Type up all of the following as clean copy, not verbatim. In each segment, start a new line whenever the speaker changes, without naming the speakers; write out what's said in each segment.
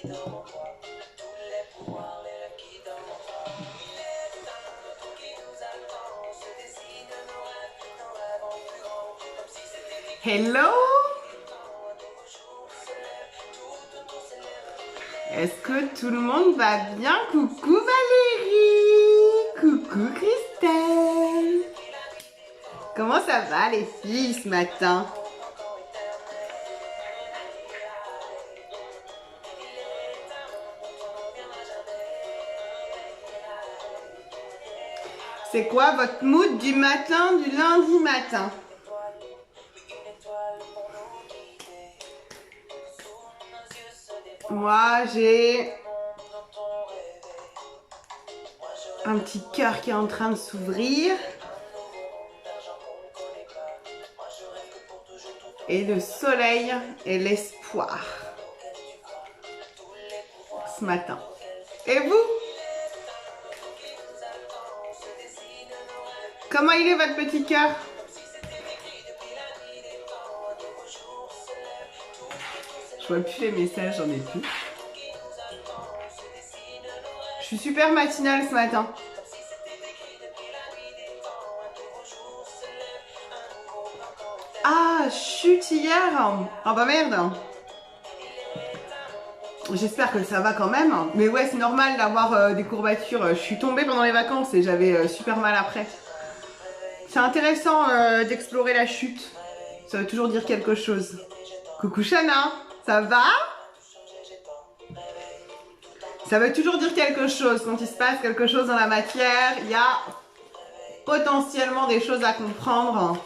Hello! Est-ce que tout le monde va bien? Coucou Valérie! Coucou Christelle! Comment ça va les filles ce matin? C'est quoi votre mood du matin, du lundi matin? Moi, j'ai un petit cœur qui est en train de s'ouvrir. Et le soleil et l'espoir ce matin. Et vous? Comment il est votre petit cœur? Je vois plus les messages, j'en ai plus. Je suis super matinale ce matin. Ah, chute hier. Ah bah merde. J'espère que ça va quand même. Mais ouais, c'est normal d'avoir des courbatures. Je suis tombée pendant les vacances et j'avais super mal après. C'est intéressant d'explorer la chute. Ça veut toujours dire quelque chose. Coucou Chana, ça va? Ça veut toujours dire quelque chose. Quand il se passe quelque chose dans la matière, il y a potentiellement des choses à comprendre.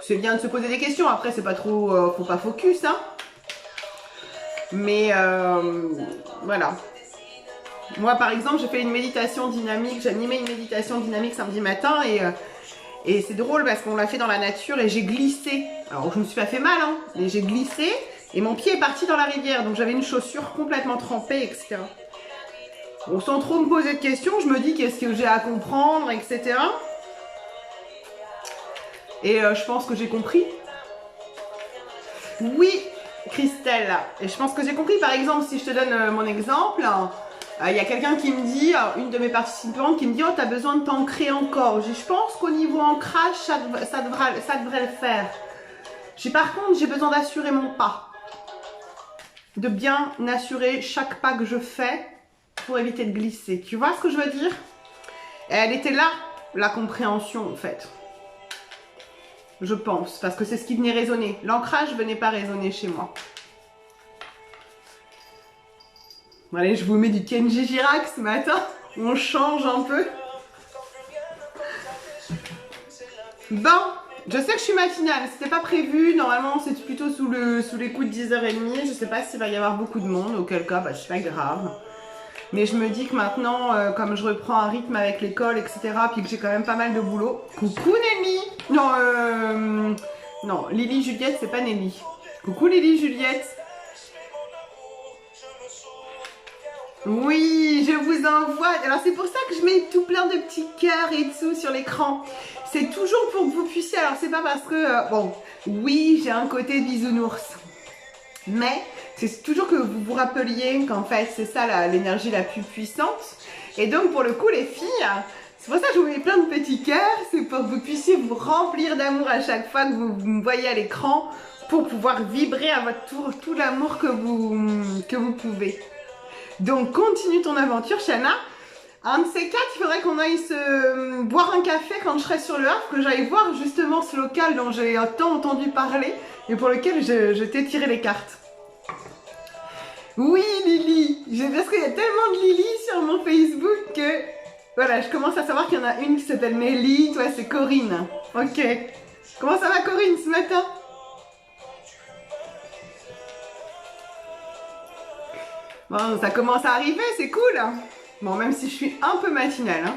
C'est bien de se poser des questions. Après, c'est pas trop... faut pas focus, hein. Mais voilà. Moi, par exemple, j'ai fait une méditation dynamique. J'ai animé une méditation dynamique samedi matin et c'est drôle parce qu'on l'a fait dans la nature et j'ai glissé. Alors, je me suis pas fait mal, hein, mais j'ai glissé et mon pied est parti dans la rivière. Donc, j'avais une chaussure complètement trempée, etc. Bon, sans trop me poser de questions, je me dis qu'est-ce que j'ai à comprendre, etc. Et je pense que j'ai compris. Oui, Christelle. Et je pense que j'ai compris. Par exemple, si je te donne mon exemple, il y a quelqu'un qui me dit, une de mes participantes qui me dit « Oh, tu as besoin de t'ancrer encore. » Je pense qu'au niveau ancrage, ça devrait le faire. Par contre, j'ai besoin d'assurer mon pas. De bien assurer chaque pas que je fais pour éviter de glisser. Tu vois ce que je veux dire? Et elle était là, la compréhension, en fait. Je pense, parce que c'est ce qui venait résonner. L'ancrage venait pas résonner chez moi. Allez, je vous mets du Kenji Girac ce matin. On change un peu. Bon, je sais que je suis matinale. C'était pas prévu. Normalement, c'est plutôt sous les coups de 10h30. Je sais pas s'il va y avoir beaucoup de monde. Auquel cas, bah, c'est pas grave. Mais je me dis que maintenant, comme je reprends un rythme avec l'école, etc., puis que j'ai quand même pas mal de boulot. Coucou Nelly. Non, non, Lily Juliette, c'est pas Nelly. Coucou Lily Juliette. Oui, je vous envoie. Alors c'est pour ça que je mets tout plein de petits cœurs et tout sur l'écran. C'est toujours pour que vous puissiez. Alors c'est pas parce que bon, oui, j'ai un côté bisounours, mais c'est toujours que vous vous rappeliez qu'en fait c'est ça l'énergie la plus puissante. Et donc pour le coup les filles, c'est pour ça que je vous mets plein de petits cœurs. C'est pour que vous puissiez vous remplir d'amour à chaque fois que vous me voyez à l'écran, pour pouvoir vibrer à votre tour tout l'amour que vous pouvez. Donc continue ton aventure Chana. Un de ces quatre, il faudrait qu'on aille se boire un café quand je serai sur le Havre, que j'aille voir justement ce local dont j'ai tant entendu parler et pour lequel je t'ai tiré les cartes. Oui Lily, parce qu'il y a tellement de Lily sur mon Facebook que voilà, je commence à savoir qu'il y en a une qui s'appelle Nelly, toi c'est Corinne. Ok. Comment ça va Corinne ce matin? Bon, ça commence à arriver, c'est cool. Bon, même si je suis un peu matinale. Hein.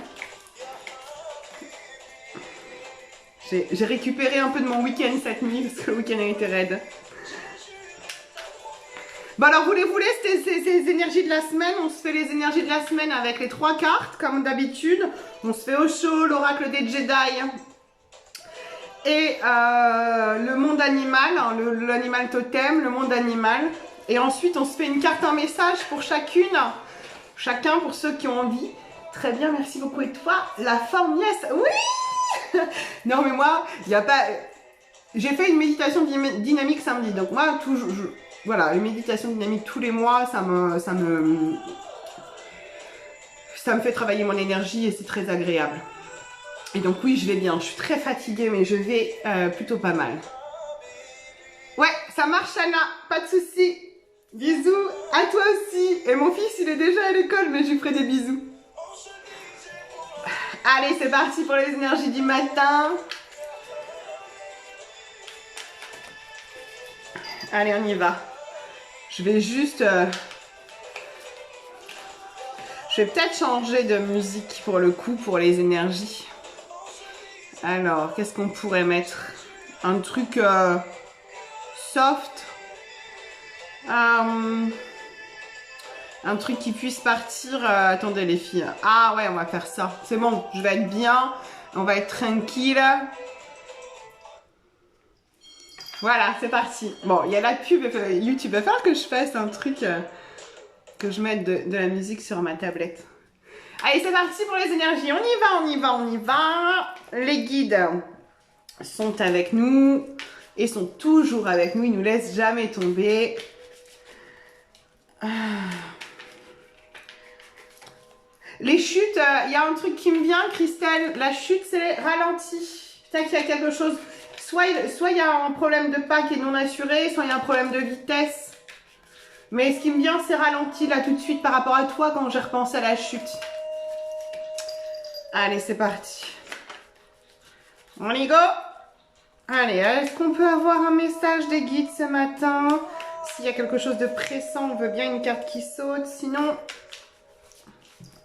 J'ai récupéré un peu de mon week-end cette nuit, parce que le week-end a été raide. Bon, alors, vous les voulez, ces énergies de la semaine? On se fait les énergies de la semaine avec les 3 cartes, comme d'habitude. On se fait Osho, l'oracle des Jedi. Et le monde animal, hein, l'animal totem, le monde animal. Et ensuite, on se fait une carte, un message pour chacune. Chacun, pour ceux qui ont envie. Très bien, merci beaucoup. Et toi, la forme, yes. Oui. Non, mais moi, il n'y a pas... J'ai fait une méditation dynamique samedi. Donc moi, toujours... Voilà, une méditation dynamique tous les mois, ça me fait travailler mon énergie et c'est très agréable. Et donc oui, je vais bien. Je suis très fatiguée, mais je vais plutôt pas mal. Ouais, ça marche, Anna. Pas de souci. Bisous à toi aussi. Et mon fils, il est déjà à l'école, mais je lui ferai des bisous. Allez, c'est parti pour les énergies du matin. Allez, on y va. Je vais juste... Je vais peut-être changer de musique pour le coup, pour les énergies. Alors, qu'est-ce qu'on pourrait mettre? Un truc soft. Un truc qui puisse partir. Attendez les filles. Ah ouais, on va faire ça. C'est bon, je vais être bien. On va être tranquille. Voilà, c'est parti. Bon, il y a la pub YouTube. Il va falloir que je fasse un truc, que je mette de la musique sur ma tablette. Allez, c'est parti pour les énergies. On y va, on y va, on y va. Les guides sont avec nous et sont toujours avec nous. Ils ne nous laissent jamais tomber. Les chutes, il y a un truc qui me vient, Christelle. La chute, c'est ralenti. Peut-être qu'il y a quelque chose. Soit il y a un problème de pas qui est non assuré, soit il y a un problème de vitesse. Mais ce qui me vient, c'est ralenti là tout de suite par rapport à toi quand j'ai repensé à la chute. Allez, c'est parti. On y go. Allez, est-ce qu'on peut avoir un message des guides ce matin? S'il y a quelque chose de pressant, on veut bien une carte qui saute. Sinon,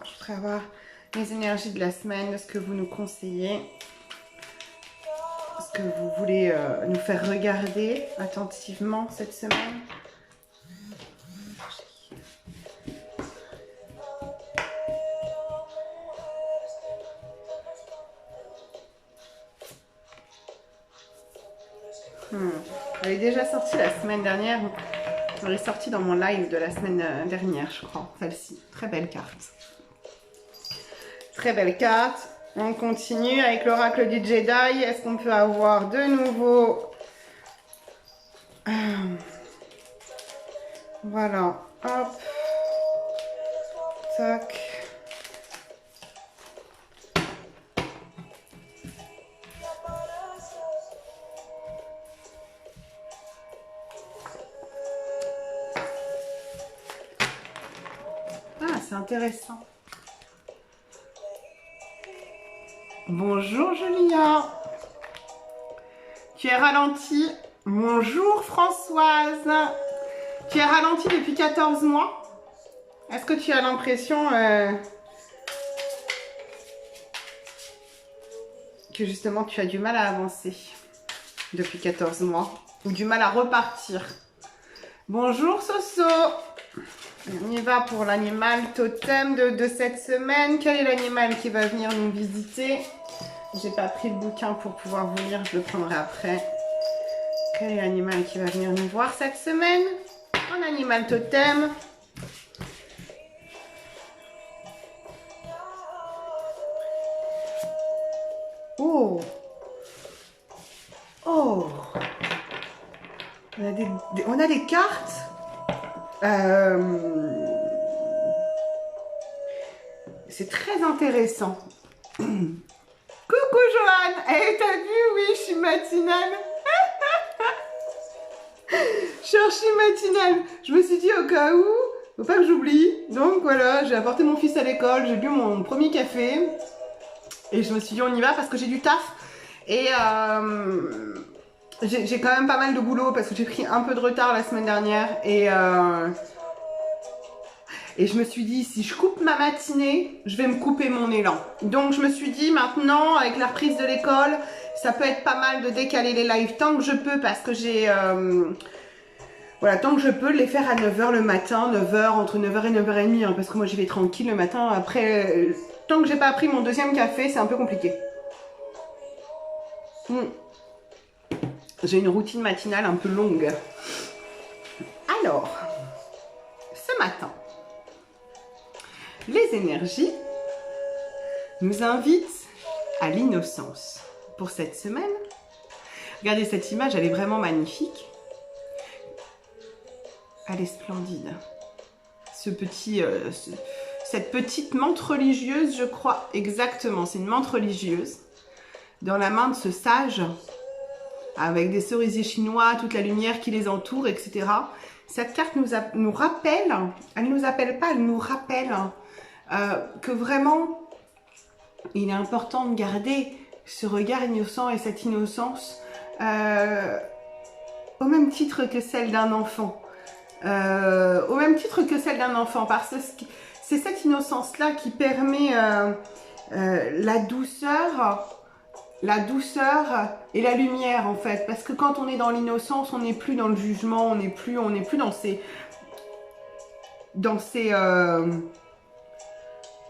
je voudrais avoir les énergies de la semaine, ce que vous nous conseillez. Ce que vous voulez nous faire regarder attentivement cette semaine. Elle est déjà sortie la semaine dernière. Elle est sortie dans mon live de la semaine dernière, je crois. Celle-ci. Très belle carte. Très belle carte. On continue avec l'oracle du Jedi. Est-ce qu'on peut avoir de nouveau... Voilà. Hop. Tac. Ah, c'est intéressant. Bonjour Julia. Tu es ralentie. Bonjour Françoise. Tu es ralentie depuis 14 mois. Est-ce que tu as l'impression que justement tu as du mal à avancer depuis 14 mois ou du mal à repartir? Bonjour Soso. On y va pour l'animal totem de cette semaine. Quel est l'animal qui va venir nous visiter? J'ai pas pris le bouquin pour pouvoir vous lire, je le prendrai après. Quel est l'animal qui va venir nous voir cette semaine? Un animal totem. Oh! Oh! On a des cartes. C'est très intéressant. Coucou Joanne. Eh, t'as vu, oui, je suis matinale. Je suis archi-matinale. Je me suis dit au cas où, faut pas que j'oublie. Donc voilà, j'ai apporté mon fils à l'école, j'ai bu mon premier café. Et je me suis dit on y va parce que j'ai du taf. Et j'ai quand même pas mal de boulot parce que j'ai pris un peu de retard la semaine dernière. Et je me suis dit, si je coupe ma matinée, je vais me couper mon élan. Donc je me suis dit, maintenant, avec la reprise de l'école, ça peut être pas mal de décaler les lives tant que je peux parce que j'ai... voilà, tant que je peux les faire à 9h le matin, 9h, entre 9h et 9h30, hein, parce que moi j'y vais tranquille le matin. Après, tant que j'ai pas pris mon deuxième café, c'est un peu compliqué. J'ai une routine matinale un peu longue. Alors, ce matin, les énergies nous invitent à l'innocence pour cette semaine. Regardez cette image, elle est vraiment magnifique. Elle est splendide. Cette petite menthe religieuse, je crois, exactement, c'est une menthe religieuse, dans la main de ce sage, avec des cerisiers chinois, toute la lumière qui les entoure, etc. Cette carte nous rappelle, elle ne nous appelle pas, elle nous rappelle que vraiment, il est important de garder ce regard innocent et cette innocence au même titre que celle d'un enfant. Au même titre que celle d'un enfant, parce que c'est cette innocence-là qui permet la douceur et la lumière, en fait. Parce que quand on est dans l'innocence, on n'est plus dans le jugement, on n'est plus dans ces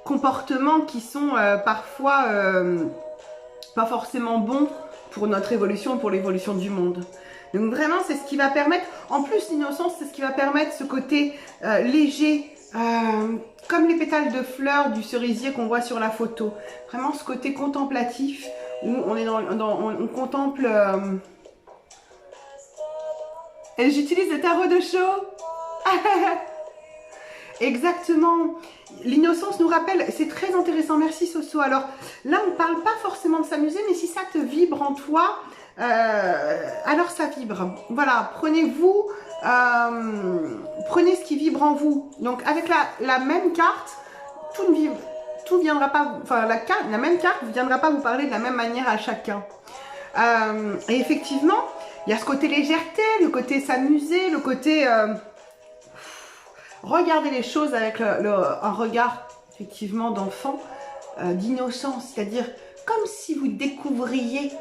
comportements qui sont parfois pas forcément bons pour notre évolution, pour l'évolution du monde. Donc vraiment, c'est ce qui va permettre, en plus l'innocence, c'est ce qui va permettre ce côté léger, comme les pétales de fleurs du cerisier qu'on voit sur la photo. Vraiment ce côté contemplatif, où on est on contemple... Et j'utilise le tarot de Sho. Exactement. L'innocence nous rappelle, c'est très intéressant, merci Soso. Alors là, on ne parle pas forcément de s'amuser, mais si ça te vibre en toi, alors ça vibre. Voilà, prenez-vous, prenez ce qui vibre en vous. Donc avec la même carte, tout viendra pas, enfin la même carte ne viendra pas vous parler de la même manière à chacun. Et effectivement, il y a ce côté légèreté, le côté s'amuser, le côté regarder les choses avec un regard effectivement d'enfant, d'innocence, c'est-à-dire comme si vous découvriez.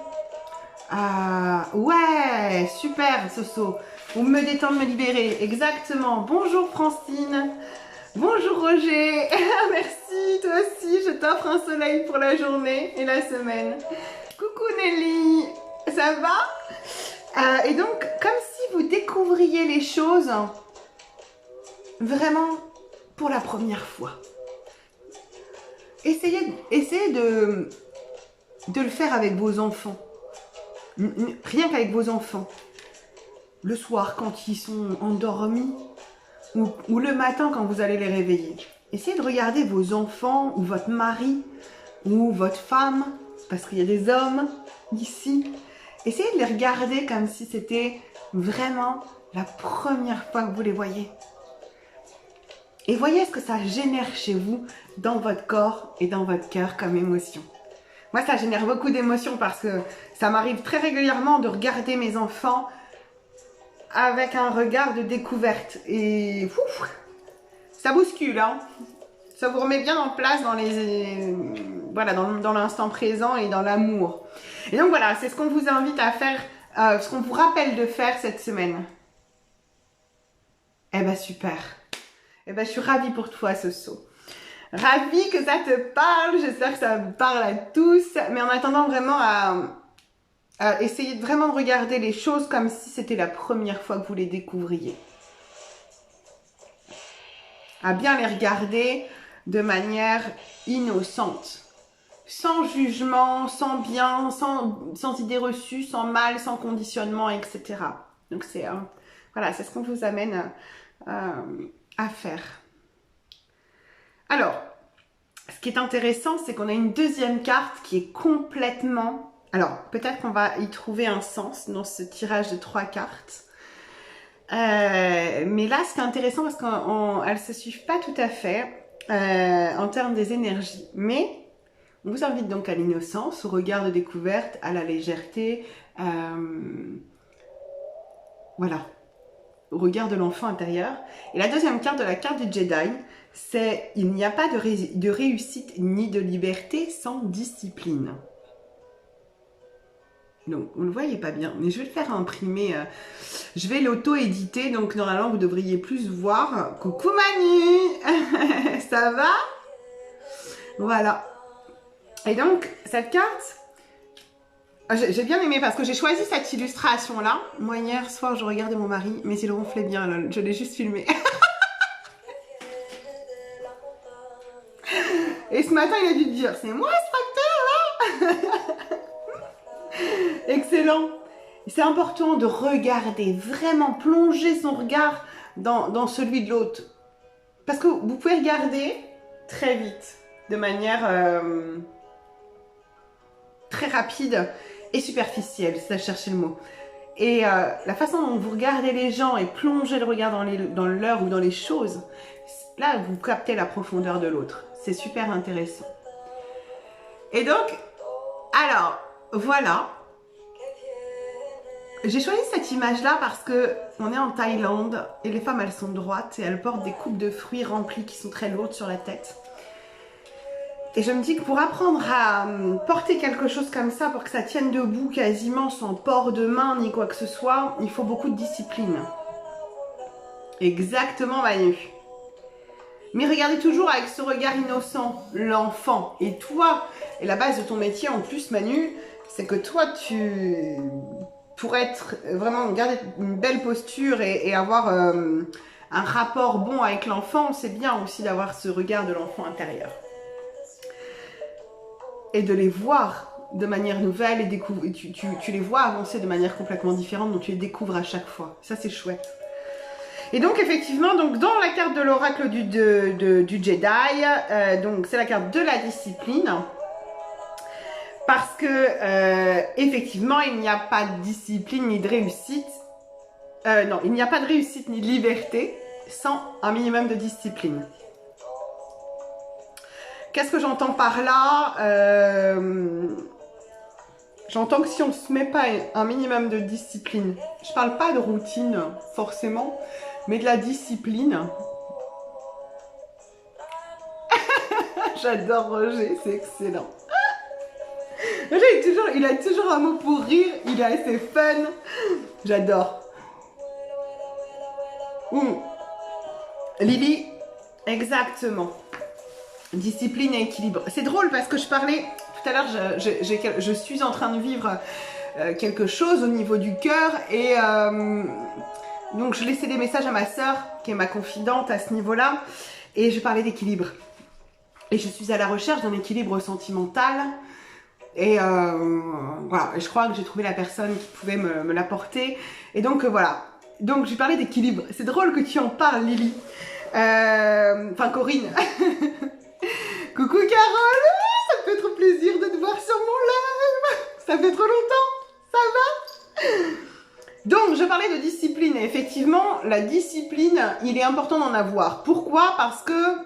Ouais, super Soso, vous me détendre, me libérer, exactement. Bonjour Francine, bonjour Roger, merci, toi aussi, je t'offre un soleil pour la journée et la semaine. Coucou Nelly, ça va? Et donc, comme si vous découvriez les choses vraiment pour la première fois. Essayez de le faire avec vos enfants. Rien qu'avec vos enfants. Le soir, quand ils sont endormis, ou le matin, quand vous allez les réveiller. Essayez de regarder vos enfants, ou votre mari, ou votre femme, parce qu'il y a des hommes ici. Essayez de les regarder comme si c'était vraiment la première fois que vous les voyez. Et voyez ce que ça génère chez vous, dans votre corps et dans votre cœur comme émotion. Moi, ça génère beaucoup d'émotions parce que ça m'arrive très régulièrement de regarder mes enfants avec un regard de découverte. Et ouf, ça bouscule, hein. Ça vous remet bien en place dans voilà, dans l'instant présent et dans l'amour. Et donc voilà, c'est ce qu'on vous invite à faire, ce qu'on vous rappelle de faire cette semaine. Eh ben super. Eh ben je suis ravie pour toi, Soso. Ravie que ça te parle, j'espère que ça vous parle à tous. Mais en attendant vraiment à essayer vraiment de regarder les choses comme si c'était la première fois que vous les découvriez. À bien les regarder de manière innocente. Sans jugement, sans bien, sans idées reçues, sans mal, sans conditionnement, etc. Donc c'est voilà, c'est ce qu'on vous amène à faire. Alors, ce qui est intéressant, c'est qu'on a une deuxième carte qui est complètement... Alors, peut-être qu'on va y trouver un sens dans ce tirage de 3 cartes. Mais là, ce qui est intéressant, parce qu'elles ne se suivent pas tout à fait en termes des énergies. Mais on vous invite donc à l'innocence, au regard de découverte, à la légèreté. Voilà. Au regard de l'enfant intérieur. Et la deuxième carte de la carte du Jedi, c'est « Il n'y a pas de réussite ni de liberté sans discipline ». Donc, vous ne le voyez pas bien, mais je vais le faire imprimer. Je vais l'auto-éditer, donc normalement, vous devriez plus voir. Coucou Manu. Ça va? Voilà. Et donc, cette carte, J'ai bien aimé parce que j'ai choisi cette illustration-là. Moi, hier soir, je regardais mon mari, mais il ronflait bien, là. Je l'ai juste filmé. Et ce matin, il a dû te dire, c'est moi ce facteur, là. Excellent. C'est important de regarder, vraiment plonger son regard dans celui de l'autre. Parce que vous pouvez regarder très vite, de manière très rapide et superficielle, c'est ça, je cherchais le mot. Et la façon dont vous regardez les gens et plongez le regard dans leur ou dans les choses, là, vous captez la profondeur de l'autre. C'est super intéressant. Et donc, alors, voilà. J'ai choisi cette image-là parce que on est en Thaïlande et les femmes, elles sont droites et elles portent des coupes de fruits remplis qui sont très lourdes sur la tête. Et je me dis que pour apprendre à porter quelque chose comme ça, pour que ça tienne debout quasiment sans port de main ni quoi que ce soit, il faut beaucoup de discipline. Exactement, Manu. Mais regardez toujours avec ce regard innocent, l'enfant. Et toi, et la base de ton métier en plus, Manu, c'est que toi, pour être vraiment, garder une belle posture et avoir un rapport bon avec l'enfant, c'est bien aussi d'avoir ce regard de l'enfant intérieur. Et de les voir de manière nouvelle et tu les vois avancer de manière complètement différente, donc tu les découvres à chaque fois. Ça, c'est chouette. Et donc, effectivement, donc, dans la carte de l'oracle du Jedi, donc c'est la carte de la discipline. Parce que, effectivement, il n'y a pas de discipline ni de réussite. Non, il n'y a pas de réussite ni de liberté sans un minimum de discipline. Qu'est-ce que j'entends par là? J'entends que si on ne se met pas un minimum de discipline, je ne parle pas de routine forcément, mais de la discipline. J'adore Roger, c'est excellent. Il a toujours un mot pour rire, il est assez fun. J'adore. Lily, exactement. Discipline et équilibre. C'est drôle parce que je parlais, tout à l'heure, je suis en train de vivre quelque chose au niveau du cœur et donc je laissais des messages à ma sœur, qui est ma confidente à ce niveau-là, et je parlais d'équilibre. Et je suis à la recherche d'un équilibre sentimental. Et voilà, je crois que j'ai trouvé la personne qui pouvait me l'apporter. Et donc voilà, donc j'ai parlé d'équilibre. C'est drôle que tu en parles, Lily. Enfin, Corinne. Coucou Carole, ça me fait trop plaisir de te voir sur mon live. Ça fait trop longtemps, ça va? Donc, je parlais de discipline. Et effectivement, la discipline, il est important d'en avoir. Pourquoi? Parce que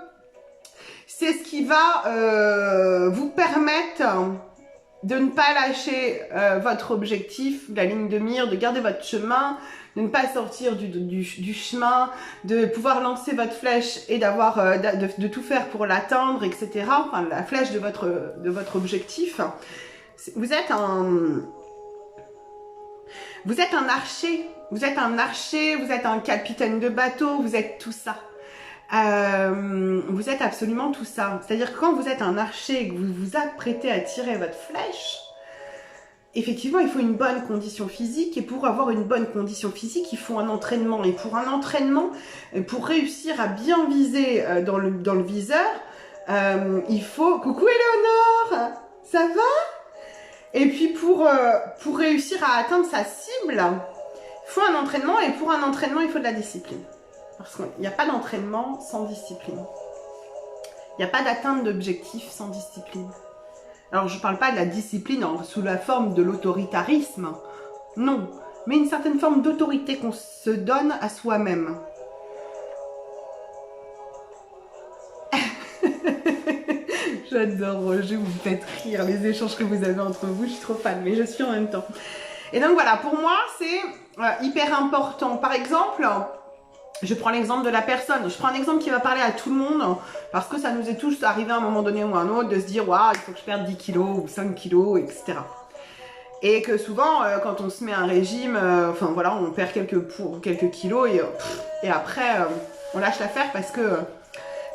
c'est ce qui va vous permettre de ne pas lâcher votre objectif, la ligne de mire, de garder votre chemin, de ne pas sortir du chemin, de pouvoir lancer votre flèche et d'avoir de tout faire pour l'atteindre, etc. Enfin, la flèche de votre objectif. Vous êtes un archer, vous êtes un capitaine de bateau, vous êtes tout ça. Vous êtes absolument tout ça. C'est-à-dire que quand vous êtes un archer et que vous vous apprêtez à tirer votre flèche, effectivement, il faut une bonne condition physique. Et pour avoir une bonne condition physique, il faut un entraînement. Et pour un entraînement, pour réussir à bien viser dans le viseur, il faut... Coucou Éléonore, ça va? Et puis pour réussir à atteindre sa cible, il faut un entraînement. Et pour un entraînement, il faut de la discipline. Parce qu'il n'y a pas d'entraînement sans discipline. Il n'y a pas d'atteinte d'objectif sans discipline. Alors, je ne parle pas de la discipline sous la forme de l'autoritarisme. Non. Mais une certaine forme d'autorité qu'on se donne à soi-même. J'adore Roger, vous me faites rire, les échanges que vous avez entre vous. Je suis trop fan, mais je suis en même temps. Et donc voilà, pour moi, c'est hyper important. Par exemple... Je prends l'exemple de la personne, je prends un exemple qui va parler à tout le monde parce que ça nous est tous arrivé à un moment donné ou à un autre de se dire waouh, il faut que je perde 10 kilos ou 5 kilos, etc. Et que souvent, quand on se met un régime, enfin voilà, on perd quelques kilos et après, on lâche l'affaire parce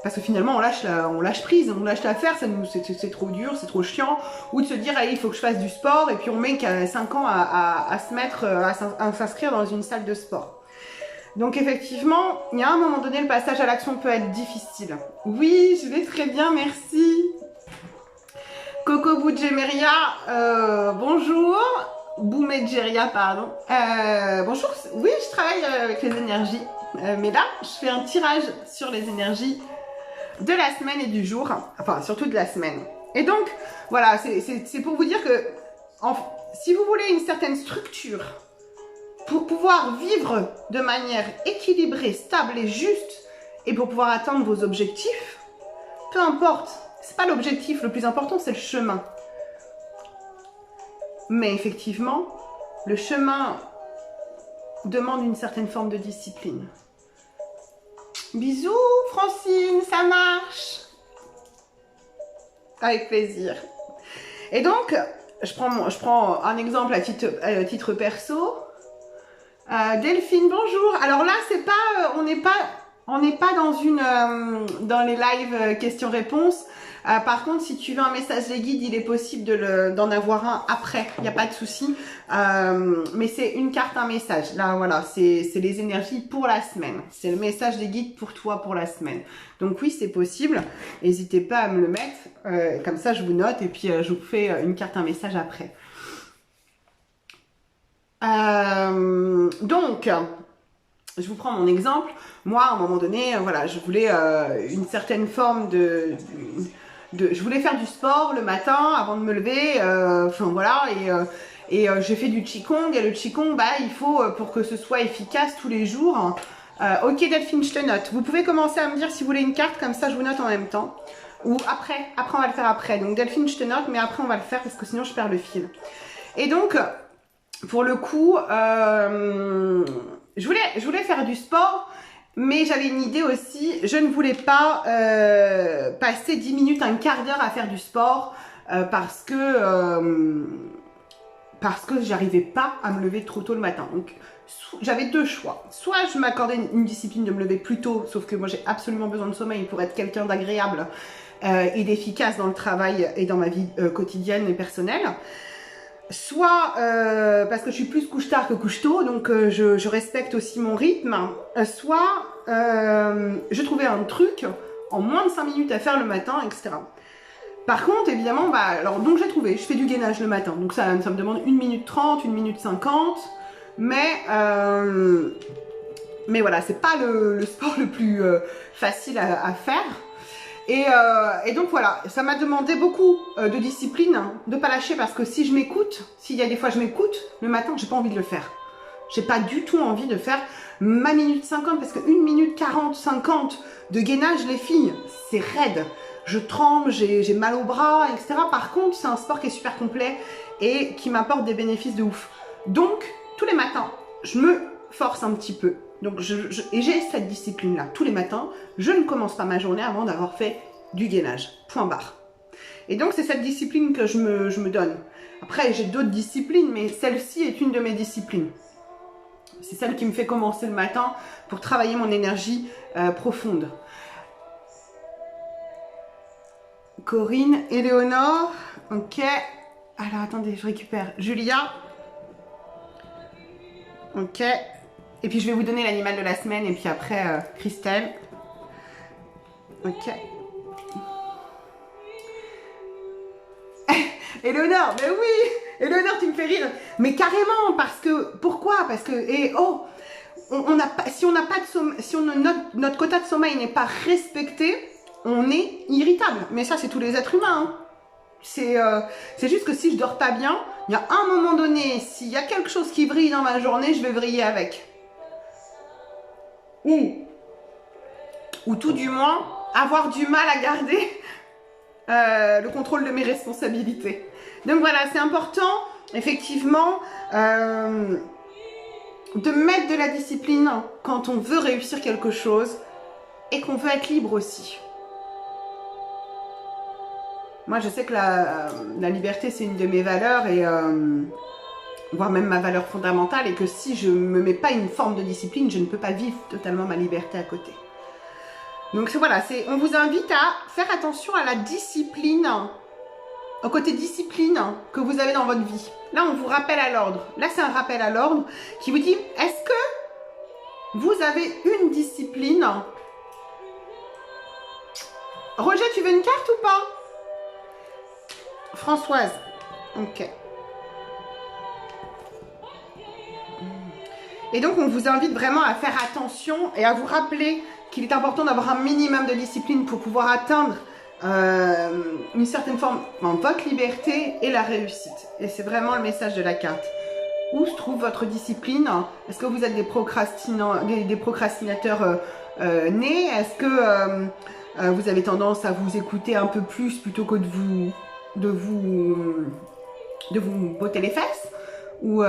Parce que finalement, on lâche prise, on lâche l'affaire, c'est trop dur, c'est trop chiant. Ou de se dire, allez, il faut que je fasse du sport, et puis on met 5 ans à se mettre, à s'inscrire dans une salle de sport. Donc effectivement, il y a un moment donné, le passage à l'action peut être difficile. Oui, je vais très bien, merci. Coco Boudjemeria, bonjour. Boumedjeria, pardon. Bonjour, oui, je travaille avec les énergies. Mais là, je fais un tirage sur les énergies de la semaine et du jour. Enfin, surtout de la semaine. Et donc, voilà, c'est pour vous dire que si vous voulez une certaine structure pour pouvoir vivre de manière équilibrée, stable et juste, et pour pouvoir atteindre vos objectifs, peu importe, c'est pas l'objectif, le plus important, c'est le chemin. Mais effectivement, le chemin demande une certaine forme de discipline. Bisous Francine, ça marche. Avec plaisir. Et donc, je prends un exemple à titre perso. Delphine, bonjour. Alors là, c'est pas, on n'est pas dans les lives questions-réponses. Par contre, si tu veux un message des guides, il est possible d'en avoir un après. Il n'y a pas de souci. Mais c'est une carte, un message. Là, voilà, c'est les énergies pour la semaine. C'est le message des guides pour toi pour la semaine. Donc oui, c'est possible. N'hésitez pas à me le mettre. Comme ça, je vous note et puis je vous fais une carte, un message après. Donc, je vous prends mon exemple. Moi, à un moment donné, voilà, je voulais une certaine forme je voulais faire du sport le matin avant de me lever. Enfin voilà, et j'ai fait du qigong. Et le qigong, bah, il faut pour que ce soit efficace tous les jours. Ok Delphine, je te note. Vous pouvez commencer à me dire si vous voulez une carte, comme ça je vous note en même temps. Ou après on va le faire après. Donc Delphine, je te note, mais après on va le faire parce que sinon je perds le fil. Et donc, pour le coup, je voulais faire du sport, mais j'avais une idée aussi. Je ne voulais pas passer 10 minutes, un quart d'heure à faire du sport parce que j'arrivais pas à me lever trop tôt le matin. Donc, j'avais deux choix. Soit je m'accordais une discipline de me lever plus tôt, sauf que moi j'ai absolument besoin de sommeil pour être quelqu'un d'agréable et d'efficace dans le travail et dans ma vie quotidienne et personnelle. Soit parce que je suis plus couche-tard que couche-tôt, donc je respecte aussi mon rythme. Soit je trouvais un truc en moins de 5 minutes à faire le matin, etc. Par contre, évidemment, donc j'ai trouvé, je fais du gainage le matin. Donc ça me demande 1 minute 30, 1 minute 50. Mais voilà, c'est pas le sport le plus facile à faire. Et donc voilà, ça m'a demandé beaucoup de discipline, de pas lâcher, parce que si je m'écoute, s'il y a des fois je m'écoute, le matin, j'ai pas envie de le faire. J'ai pas du tout envie de faire ma minute 50, parce que 1 minute 40, 50 de gainage, les filles, c'est raide. Je tremble, j'ai mal au bras, etc. Par contre, c'est un sport qui est super complet et qui m'apporte des bénéfices de ouf. Donc, tous les matins, je me force un petit peu. Donc, et j'ai cette discipline-là. Tous les matins, je ne commence pas ma journée avant d'avoir fait du gainage. Point barre. Et donc, c'est cette discipline que je me donne. Après, j'ai d'autres disciplines, mais celle-ci est une de mes disciplines. C'est celle qui me fait commencer le matin pour travailler mon énergie profonde. Corinne, Éléonore, ok. Alors, attendez, je récupère. Julia. Ok. Et puis, je vais vous donner l'animal de la semaine. Et puis après, Christelle. Ok. Éléonore, mais oui. Éléonore, tu me fais rire. Mais carrément, parce que... Pourquoi? Parce que... Et oh, si on n'a pas de sommeil, si notre quota de sommeil n'est pas respecté, on est irritable. Mais ça, c'est tous les êtres humains. Hein. C'est juste que si je dors pas bien, il y a un moment donné, s'il y a quelque chose qui brille dans ma journée, je vais vriller avec. Ou tout du moins, avoir du mal à garder le contrôle de mes responsabilités. Donc voilà, c'est important, effectivement, de mettre de la discipline quand on veut réussir quelque chose et qu'on veut être libre aussi. Moi, je sais que la liberté, c'est une de mes valeurs, et voire même ma valeur fondamentale, et que si je ne me mets pas une forme de discipline, je ne peux pas vivre totalement ma liberté à côté. Donc voilà, on vous invite à faire attention à la discipline, au côté discipline que vous avez dans votre vie. Là, on vous rappelle à l'ordre. Là, c'est un rappel à l'ordre qui vous dit, est-ce que vous avez une discipline? Roger, tu veux une carte ou pas? Françoise. Ok. Et donc, on vous invite vraiment à faire attention et à vous rappeler qu'il est important d'avoir un minimum de discipline pour pouvoir atteindre une certaine forme en votre liberté et la réussite. Et c'est vraiment le message de la carte. Où se trouve votre discipline? Est-ce que vous êtes des procrastinateurs nés? Est-ce que vous avez tendance à vous écouter un peu plus plutôt que de vous botter les fesses? Ou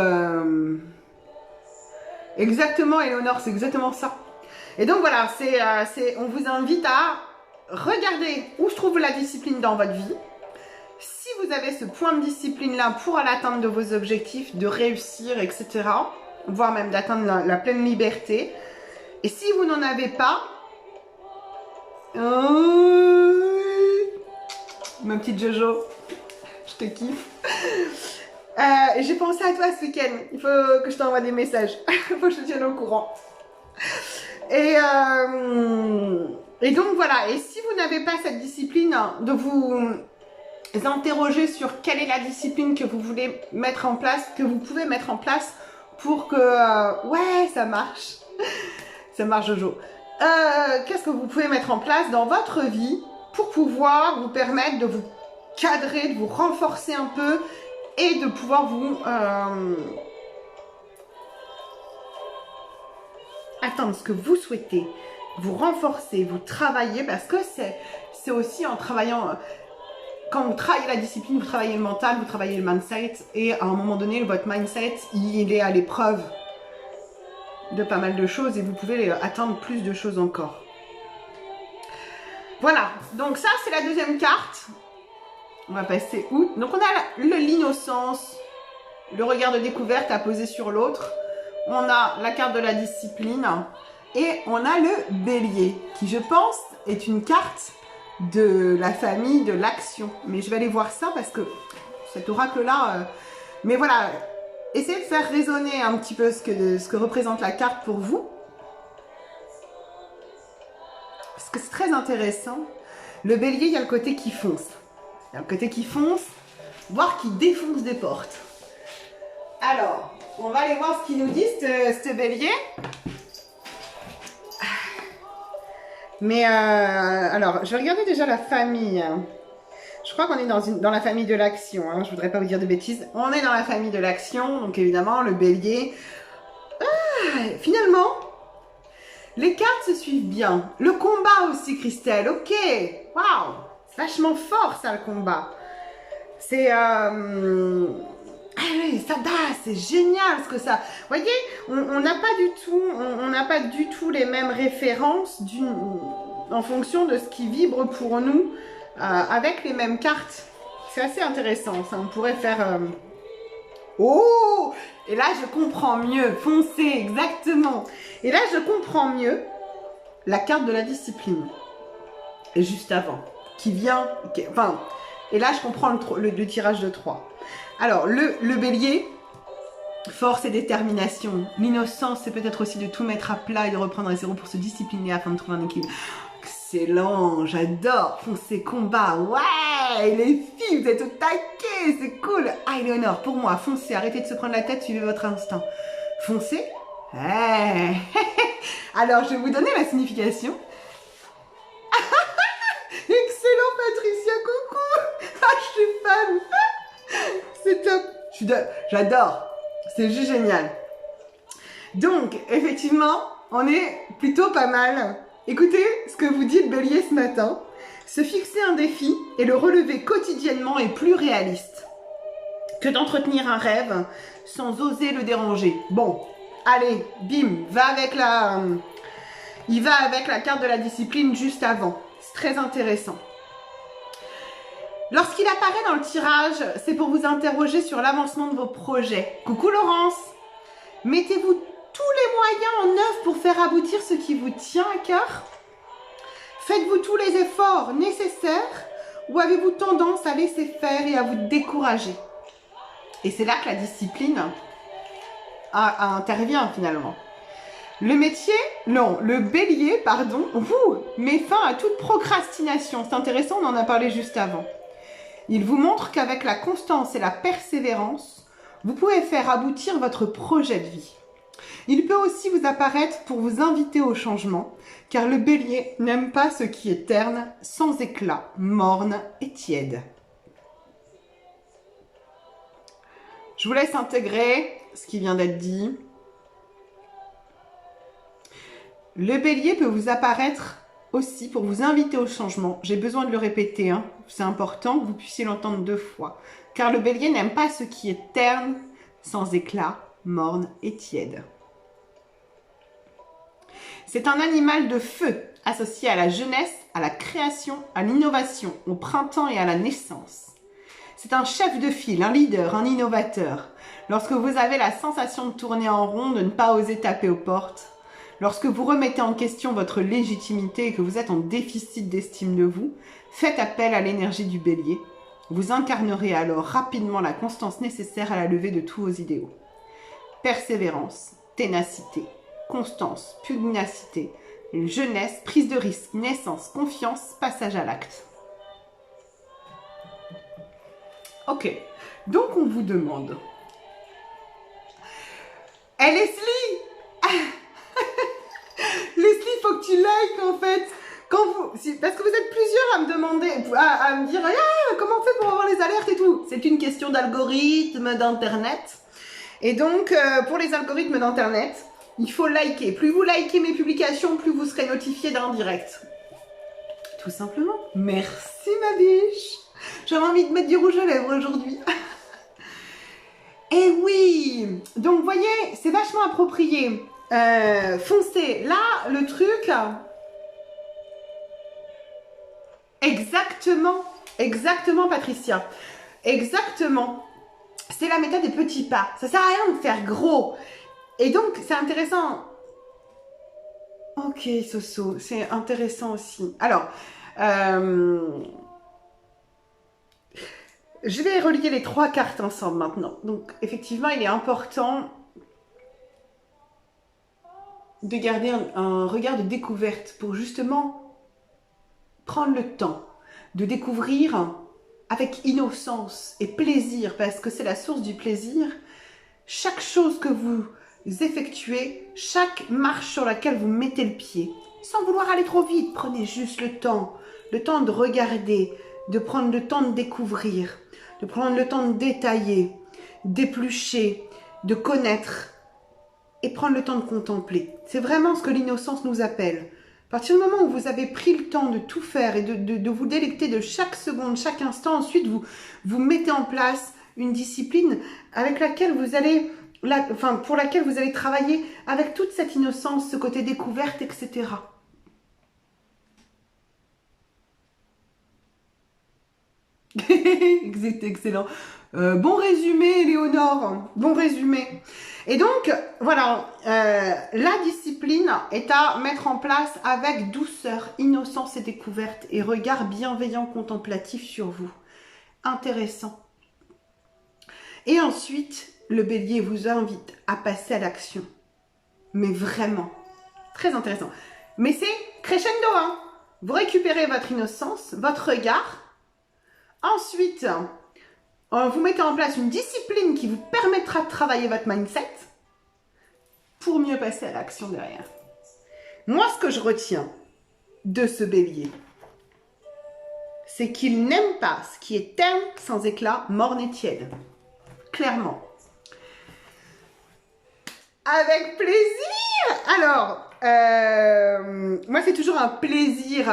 exactement, Eleonore, c'est exactement ça. Et donc voilà, on vous invite à regarder où se trouve la discipline dans votre vie. Si vous avez ce point de discipline-là pour l'atteinte de vos objectifs, de réussir, etc., voire même d'atteindre la pleine liberté. Et si vous n'en avez pas, ma petite Jojo, je te kiffe. J'ai pensé à toi ce week-end. Il faut que je t'envoie des messages. Il faut que je te tienne au courant. Et donc voilà. Et si vous n'avez pas cette discipline, de vous interroger sur quelle est la discipline que vous voulez mettre en place, que vous pouvez mettre en place pour que... ouais, ça marche. Ça marche, Jojo. Qu'est-ce que vous pouvez mettre en place dans votre vie pour pouvoir vous permettre de vous cadrer, de vous renforcer un peu et de pouvoir vous atteindre ce que vous souhaitez, vous renforcer, vous travailler, parce que c'est aussi en travaillant, quand vous travaillez la discipline, vous travaillez le mental, vous travaillez le mindset, et à un moment donné, votre mindset, il est à l'épreuve de pas mal de choses et vous pouvez atteindre plus de choses encore. Voilà, donc ça c'est la deuxième carte. On va passer où? Donc on a l'innocence, le regard de découverte à poser sur l'autre. On a la carte de la discipline et on a le bélier qui, je pense, est une carte de la famille de l'action. Mais je vais aller voir ça parce que cet oracle-là... mais voilà, essayez de faire résonner un petit peu ce que représente la carte pour vous. Parce que c'est très intéressant. Le bélier, il y a le côté qui fonce. Il y a le côté qui fonce, voire qui défonce des portes. Alors, on va aller voir ce qu'il nous dit, ce bélier. Mais, alors, je vais regarder déjà la famille. Je crois qu'on est dans la famille de l'action. Hein. Je voudrais pas vous dire de bêtises. On est dans la famille de l'action, donc évidemment, le bélier. Finalement, les cartes se suivent bien. Le combat aussi, Christelle. Ok, waouh, c'est vachement fort, ça, le combat. C'est... ça c'est génial ce que ça... Vous voyez, on n'a pas du tout les mêmes références en fonction de ce qui vibre pour nous avec les mêmes cartes. C'est assez intéressant, ça. On pourrait faire... Oh! Et là, je comprends mieux. Foncez, exactement. Et là, je comprends mieux la carte de la discipline. Et juste avant. Qui vient... Enfin... Et là, je comprends le tirage de 3. Alors, le bélier, force et détermination. L'innocence, c'est peut-être aussi de tout mettre à plat et de reprendre à zéro pour se discipliner afin de trouver un équilibre. Excellent, j'adore. Foncez, combat. Ouais, les filles, vous êtes au taquet, c'est cool. Ah, Eleonore, pour moi, foncez, arrêtez de se prendre la tête, suivez votre instinct. Foncez. Hey. Alors, je vais vous donner la signification. Excellent, Patricia, coucou. Ah, je suis fan. C'est top. J'adore. C'est juste génial. Donc, effectivement, on est plutôt pas mal. Écoutez ce que vous dit le bélier ce matin. Se fixer un défi et le relever quotidiennement est plus réaliste que d'entretenir un rêve sans oser le déranger. Bon, allez, bim, il va avec la carte de la discipline juste avant. C'est très intéressant. Lorsqu'il apparaît dans le tirage, c'est pour vous interroger sur l'avancement de vos projets. Coucou Laurence. Mettez-vous tous les moyens en œuvre pour faire aboutir ce qui vous tient à cœur. Faites-vous tous les efforts nécessaires ou avez-vous tendance à laisser faire et à vous décourager? Et c'est là que la discipline intervient finalement. Le bélier, pardon, met fin à toute procrastination. C'est intéressant, on en a parlé juste avant. Il vous montre qu'avec la constance et la persévérance, vous pouvez faire aboutir votre projet de vie. Il peut aussi vous apparaître pour vous inviter au changement, car le bélier n'aime pas ce qui est terne, sans éclat, morne et tiède. Je vous laisse intégrer ce qui vient d'être dit. Le bélier peut vous apparaître aussi pour vous inviter au changement. J'ai besoin de le répéter, hein. C'est important que vous puissiez l'entendre 2 fois. Car le bélier n'aime pas ce qui est terne, sans éclat, morne et tiède. C'est un animal de feu, associé à la jeunesse, à la création, à l'innovation, au printemps et à la naissance. C'est un chef de file, un leader, un innovateur. Lorsque vous avez la sensation de tourner en rond, de ne pas oser taper aux portes, lorsque vous remettez en question votre légitimité et que vous êtes en déficit d'estime de vous, faites appel à l'énergie du bélier. Vous incarnerez alors rapidement la constance nécessaire à la levée de tous vos idéaux. Persévérance, ténacité, constance, pugnacité, jeunesse, prise de risque, naissance, confiance, passage à l'acte. Ok, donc on vous demande. Hey Leslie, Leslie, faut que tu likes en fait. Parce que vous êtes plusieurs à me demander, à me dire comment on fait pour avoir les alertes et tout. C'est une question d'algorithme d'internet. Et donc pour les algorithmes d'internet, il faut liker. Plus vous likez mes publications, plus vous serez notifié d'un direct. Tout simplement. Merci ma biche. J'avais envie de mettre du rouge à lèvres aujourd'hui. Et oui, donc vous voyez, c'est vachement approprié. Foncez. Là, le truc... Exactement Patricia. Exactement. C'est la méthode des petits pas. Ça sert à rien de faire gros. Et donc, c'est intéressant. Ok, Soso, c'est intéressant aussi. Alors, je vais relier les 3 cartes ensemble maintenant. Donc, effectivement, il est important de garder un regard de découverte pour justement prendre le temps de découvrir avec innocence et plaisir, parce que c'est la source du plaisir, chaque chose que vous effectuez, chaque marche sur laquelle vous mettez le pied, sans vouloir aller trop vite. Prenez juste le temps de regarder, de prendre le temps de découvrir, de prendre le temps de détailler, d'éplucher, de connaître et prendre le temps de contempler. C'est vraiment ce que l'innocence nous appelle. À partir du moment où vous avez pris le temps de tout faire et de vous délecter de chaque seconde, chaque instant, ensuite vous mettez en place une discipline avec laquelle vous allez, pour laquelle vous allez travailler avec toute cette innocence, ce côté découverte, etc. C'est excellent. Bon résumé, Léonore. Bon résumé. Et donc, voilà, la discipline est à mettre en place avec douceur, innocence et découverte et regard bienveillant, contemplatif sur vous. Intéressant. Et ensuite, le bélier vous invite à passer à l'action. Mais vraiment, très intéressant. Mais c'est crescendo, hein. Vous récupérez votre innocence, votre regard. Ensuite, vous mettez en place une discipline qui vous permettra de travailler votre mindset pour mieux passer à l'action derrière. Moi, ce que je retiens de ce bélier, c'est qu'il n'aime pas ce qui est terne, sans éclat, morne et tiède. Clairement. Avec plaisir. Alors, moi, c'est toujours un plaisir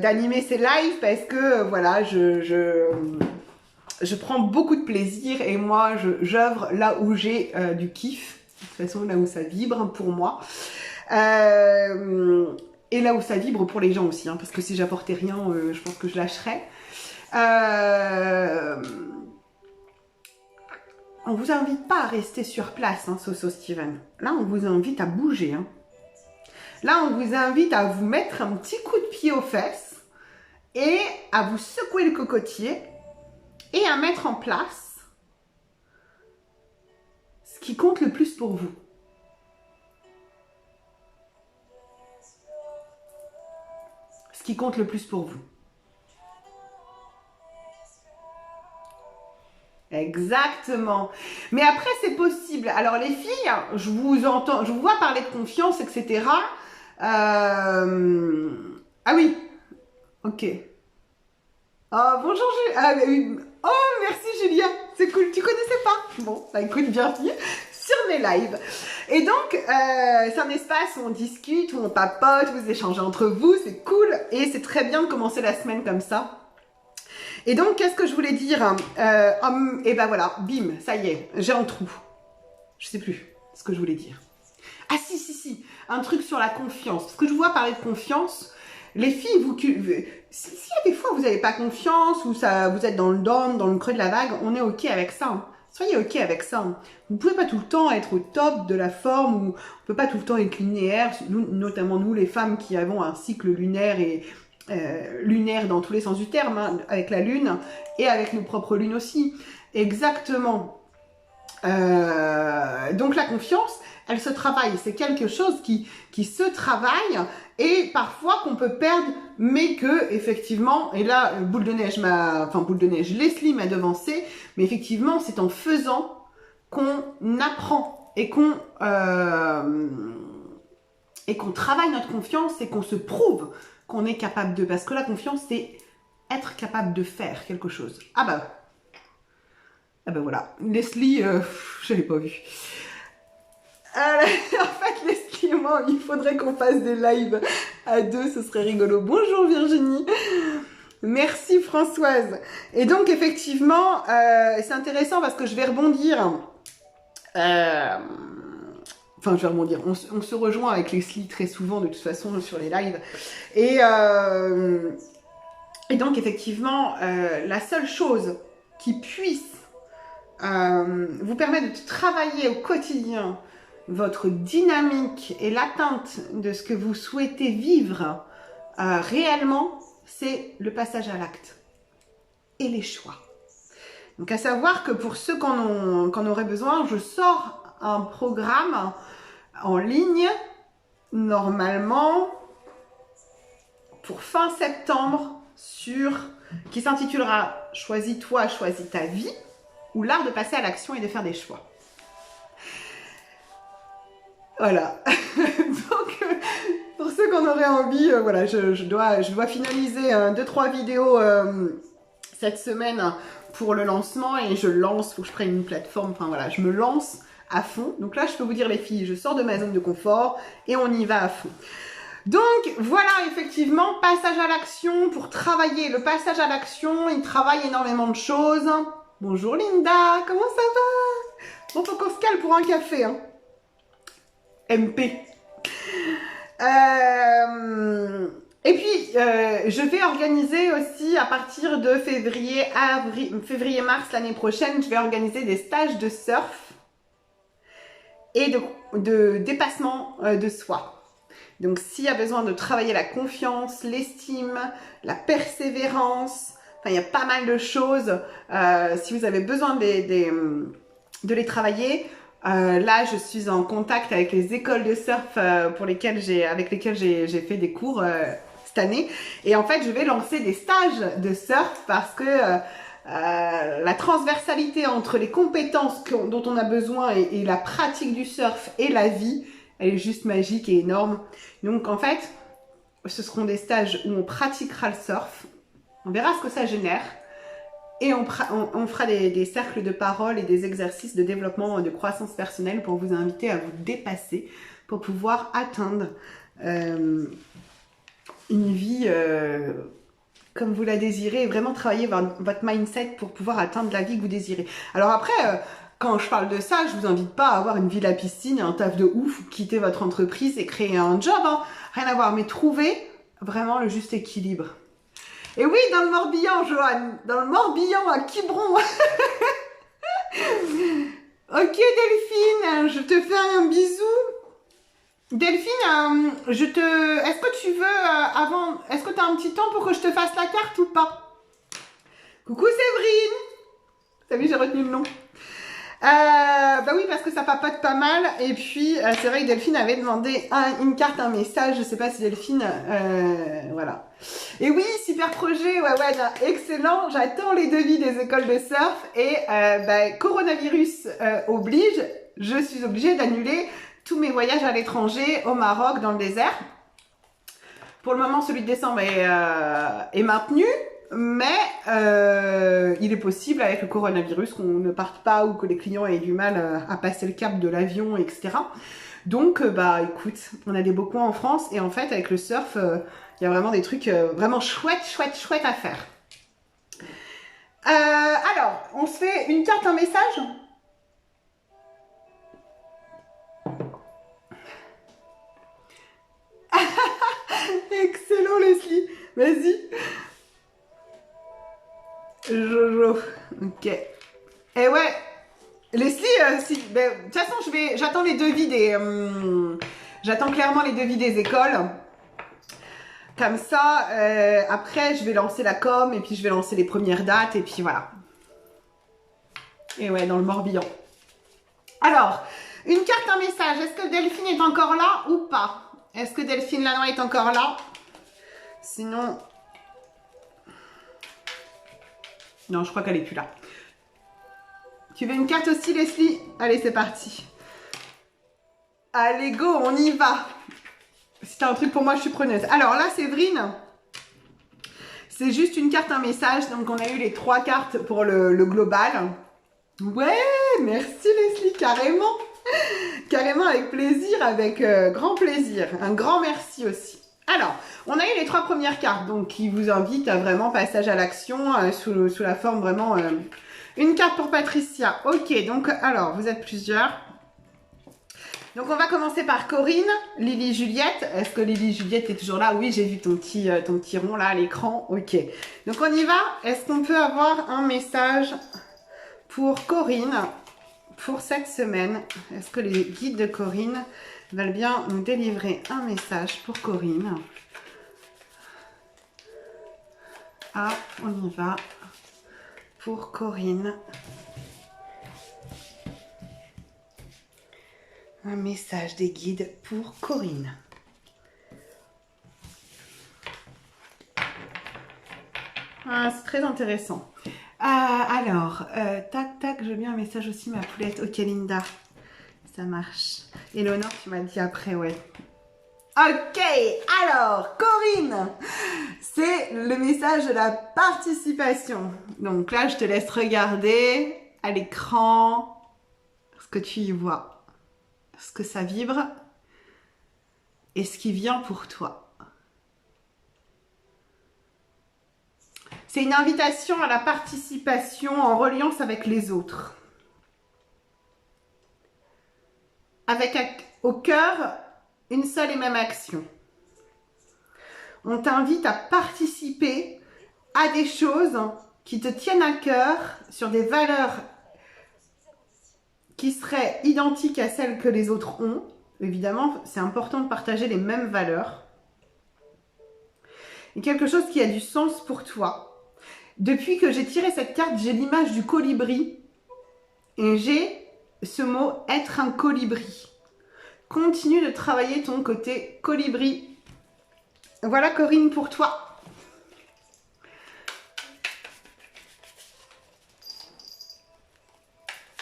d'animer ces lives parce que, voilà, je prends beaucoup de plaisir et moi, j'œuvre là où j'ai du kiff. De toute façon, là où ça vibre pour moi. Et là où ça vibre pour les gens aussi. Hein, parce que si j'apportais rien, je pense que je lâcherais. On vous invite pas à rester sur place, hein, Soso Steven. Là, on vous invite à bouger. Hein. Là, on vous invite à vous mettre un petit coup de pied aux fesses et à vous secouer le cocotier et à mettre en place ce qui compte le plus pour vous. Ce qui compte le plus pour vous. Exactement. Mais après, c'est possible. Alors, les filles, je vous entends, je vous vois parler de confiance, etc. Ah oui. Ok. Oh, bonjour, oh, merci, Julien. C'est cool. Tu connaissais pas? Bon, bah écoute, bienvenue sur mes lives. Et donc, c'est un espace où on discute, où on papote, vous échangez entre vous. C'est cool. Et c'est très bien de commencer la semaine comme ça. Et donc, qu'est-ce que je voulais dire? Et ben voilà, bim, ça y est, j'ai un trou. Je sais plus ce que je voulais dire. Ah si, un truc sur la confiance. Parce que je vois parler de confiance. Les filles, si y a des fois vous n'avez pas confiance ou ça, vous êtes dans le down, dans le creux de la vague, on est ok avec ça. Hein. Soyez ok avec ça. Hein. Vous ne pouvez pas tout le temps être au top de la forme ou on ne peut pas tout le temps être linéaire. Nous, notamment nous les femmes qui avons un cycle lunaire et lunaire dans tous les sens du terme, hein, avec la lune et avec nos propres lunes aussi. Exactement. Donc la confiance, elle se travaille. C'est quelque chose qui se travaille et parfois qu'on peut perdre, mais que effectivement, et là, boule de neige, Leslie m'a devancé, mais effectivement, c'est en faisant qu'on apprend et qu'on travaille notre confiance et qu'on se prouve qu'on est capable de. Parce que la confiance, c'est être capable de faire quelque chose. Ah ben voilà. Leslie, je l'avais pas vu. En fait, Leslie et moi, il faudrait qu'on fasse des lives à deux, ce serait rigolo. Bonjour Virginie. Merci Françoise. Et donc, effectivement, c'est intéressant parce que je vais rebondir. Enfin, je vais rebondir. On se rejoint avec Leslie très souvent, de toute façon, sur les lives. Et donc, effectivement, la seule chose qui puisse vous permettre de travailler au quotidien votre dynamique et l'atteinte de ce que vous souhaitez vivre réellement, c'est le passage à l'acte et les choix. Donc, à savoir que pour ceux qu'en auraient besoin, je sors un programme en ligne, normalement, pour fin septembre, qui s'intitulera « Choisis-toi, choisis ta vie » ou l'art de passer à l'action et de faire des choix. Voilà. Donc, pour ceux qu'on aurait envie, voilà, je dois finaliser 2-3 vidéos cette semaine pour le lancement et je lance, faut que je prenne une plateforme, enfin voilà, je me lance à fond. Donc là, je peux vous dire les filles, je sors de ma zone de confort et on y va à fond. Donc voilà, effectivement, passage à l'action pour travailler. Le passage à l'action, il travaille énormément de choses. Bonjour Linda, comment ça va? Bon, faut qu'on se cale pour un café, hein. MP. Et puis, je vais organiser aussi à partir de février-mars l'année prochaine, je vais organiser des stages de surf et de dépassement de soi. Donc, s'il y a besoin de travailler la confiance, l'estime, la persévérance, enfin, il y a pas mal de choses. Si vous avez besoin de les travailler, là, je suis en contact avec les écoles de surf avec lesquelles j'ai fait des cours cette année. Et en fait, je vais lancer des stages de surf parce que la transversalité entre les compétences dont on a besoin et la pratique du surf et la vie, elle est juste magique et énorme. Donc, en fait, ce seront des stages où on pratiquera le surf. On verra ce que ça génère. Et on fera des cercles de parole et des exercices de développement, de croissance personnelle pour vous inviter à vous dépasser, pour pouvoir atteindre une vie comme vous la désirez et vraiment travailler votre mindset pour pouvoir atteindre la vie que vous désirez. Alors après, quand je parle de ça, je vous invite pas à avoir une vie à la piscine, un taf de ouf, ou quitter votre entreprise et créer un job, hein. Rien à voir, mais trouvez vraiment le juste équilibre. Et oui, dans le Morbihan, Joanne, dans le Morbihan, à Quiberon. Ok, Delphine, je te fais un bisou. Delphine, est-ce que tu veux, avant, est-ce que tu as un petit temps pour que je te fasse la carte ou pas? Coucou Séverine! T'as vu, j'ai retenu le nom. Bah oui, parce que ça papote pas mal. Et puis, c'est vrai que Delphine avait demandé une carte, un message. Je sais pas si Delphine... voilà. Et oui, super projet. Ouais, là, excellent. J'attends les devis des écoles de surf. Et bah, coronavirus oblige. Je suis obligée d'annuler tous mes voyages à l'étranger, au Maroc, dans le désert. Pour le moment, celui de décembre est maintenu. Mais il est possible avec le coronavirus qu'on ne parte pas ou que les clients aient du mal à passer le cap de l'avion, etc. Donc, bah écoute, on a des beaux coins en France et en fait, avec le surf, il y a vraiment des trucs vraiment chouettes à faire. Alors, on se fait une carte, un message? Excellent, Leslie. Vas-y. Jojo. Ok. Et ouais. Leslie, si, ben, de toute façon, j'attends les devis des, j'attends clairement les devis des écoles. Comme ça, après, je vais lancer la com et puis je vais lancer les premières dates et puis voilà. Et ouais, dans le Morbihan. Alors, une carte, un message. Est-ce que Delphine est encore là ou pas? Est-ce que Delphine Lanois est encore là? Sinon... Non, je crois qu'elle est plus là. Tu veux une carte aussi, Leslie? Allez, c'est parti. Allez, go, on y va. Si t'as un truc pour moi, je suis preneuse. Alors là, Séverine, c'est juste une carte, un message. Donc, on a eu les 3 cartes pour le global. Ouais, merci Leslie, carrément. Carrément, avec plaisir, avec grand plaisir. Un grand merci aussi. Alors, on a eu les 3 premières cartes, donc qui vous invitent à vraiment passage à l'action sous la forme vraiment... Une carte pour Patricia. Ok, donc alors, vous êtes plusieurs. Donc, on va commencer par Corinne, Lily, Juliette. Est-ce que Lily, Juliette est toujours là? Oui, j'ai vu ton petit rond là à l'écran. Ok. Donc, on y va. Est-ce qu'on peut avoir un message pour Corinne pour cette semaine? Est-ce que les guides de Corinne veulent bien nous délivrer un message pour Corinne? Ah, on y va. Pour Corinne. Un message des guides pour Corinne. Ah, c'est très intéressant. Alors, tac, je veux bien un message aussi, ma poulette. Ok, Linda, ça marche. Éléonore, tu m'as dit après, ouais. Ok, alors, Corinne, c'est le message de la participation. Donc là, je te laisse regarder à l'écran ce que tu y vois, ce que ça vibre et ce qui vient pour toi. C'est une invitation à la participation en reliance avec les autres. Avec au cœur une seule et même action. On t'invite à participer à des choses qui te tiennent à cœur, sur des valeurs qui seraient identiques à celles que les autres ont. Évidemment, c'est important de partager les mêmes valeurs. Et quelque chose qui a du sens pour toi. Depuis que j'ai tiré cette carte, j'ai l'image du colibri. Et j'ai ce mot « être un colibri ». Continue de travailler ton côté colibri. Voilà Corinne pour toi.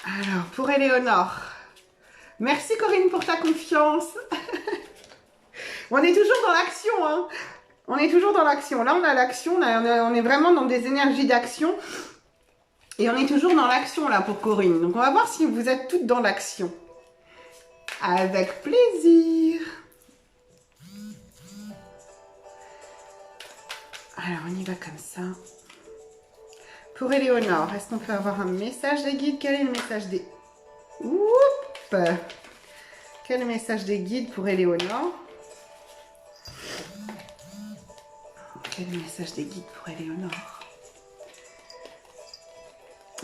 Alors, pour Éléonore. Merci Corinne pour ta confiance. On est toujours dans l'action, hein. On est toujours dans l'action. Là, on a l'action, on est vraiment dans des énergies d'action. Et on est toujours dans l'action, là, pour Corinne. Donc, on va voir si vous êtes toutes dans l'action. Avec plaisir. Alors, on y va comme ça. Pour Éléonore, est-ce qu'on peut avoir un message des guides? Quel est le message des... Oups! Quel est le message des guides pour Éléonore? Quel est le message des guides pour Éléonore?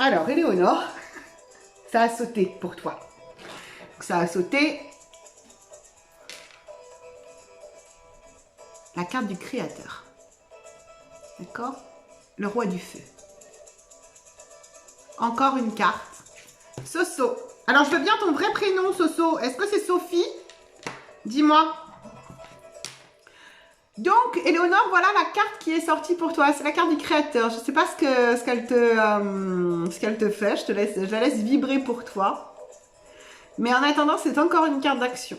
Alors, Éléonore, ça a sauté pour toi. Donc, ça a sauté. La carte du créateur. D'accord? Le roi du feu. Encore une carte. Soso. Alors, je veux bien ton vrai prénom, Soso. Est-ce que c'est Sophie? Dis-moi. Donc, Éléonore, voilà la carte qui est sortie pour toi. C'est la carte du créateur. Je ne sais pas ce qu'elle te fait. Je la laisse vibrer pour toi. Mais en attendant, c'est encore une carte d'action.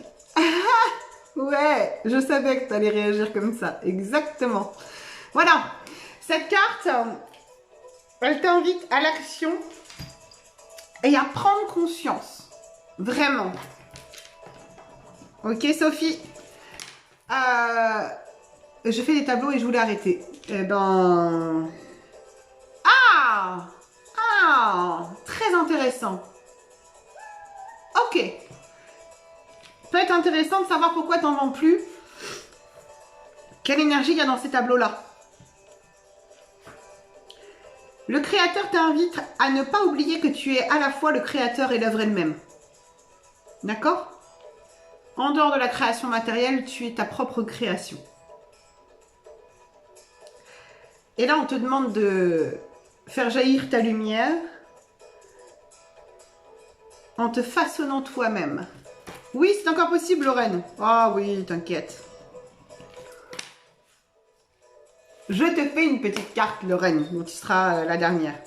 Ouais, je savais que tu allais réagir comme ça. Exactement. Voilà. Cette carte, elle t'invite à l'action et à prendre conscience. Vraiment. Ok, Sophie. Je fais des tableaux et je voulais arrêter. Eh ben... Très intéressant. Ok. Peut être intéressant de savoir pourquoi t'en vends plus. Quelle énergie il y a dans ces tableaux-là. Le créateur t'invite à ne pas oublier que tu es à la fois le créateur et l'œuvre elle-même. D'accord? En dehors de la création matérielle, tu es ta propre création. Et là, on te demande de faire jaillir ta lumière en te façonnant toi-même. Oui, c'est encore possible, Lorraine. Ah oui, t'inquiète. Je te fais une petite carte, Lorraine, dont tu seras la dernière.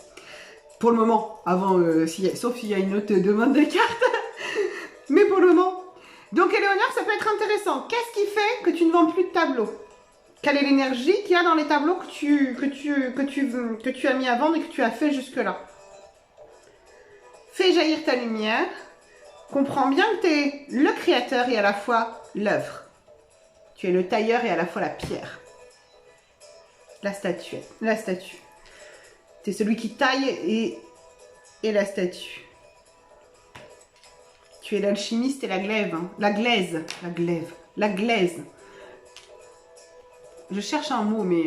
Pour le moment, avant, sauf s'il y a une autre demande de carte. Mais pour le moment. Donc, Éléonore, ça peut être intéressant. Qu'est-ce qui fait que tu ne vends plus de tableaux? Quelle est l'énergie qu'il y a dans les tableaux que tu as mis à vendre et que tu as fait jusque-là? Fais jaillir ta lumière. Comprends bien que tu es le créateur et à la fois l'œuvre. Tu es le tailleur et à la fois la pierre. La statue. Tu es celui qui taille et la statue. Tu es l'alchimiste et la glaive. Hein. La glaise. Je cherche un mot, mais...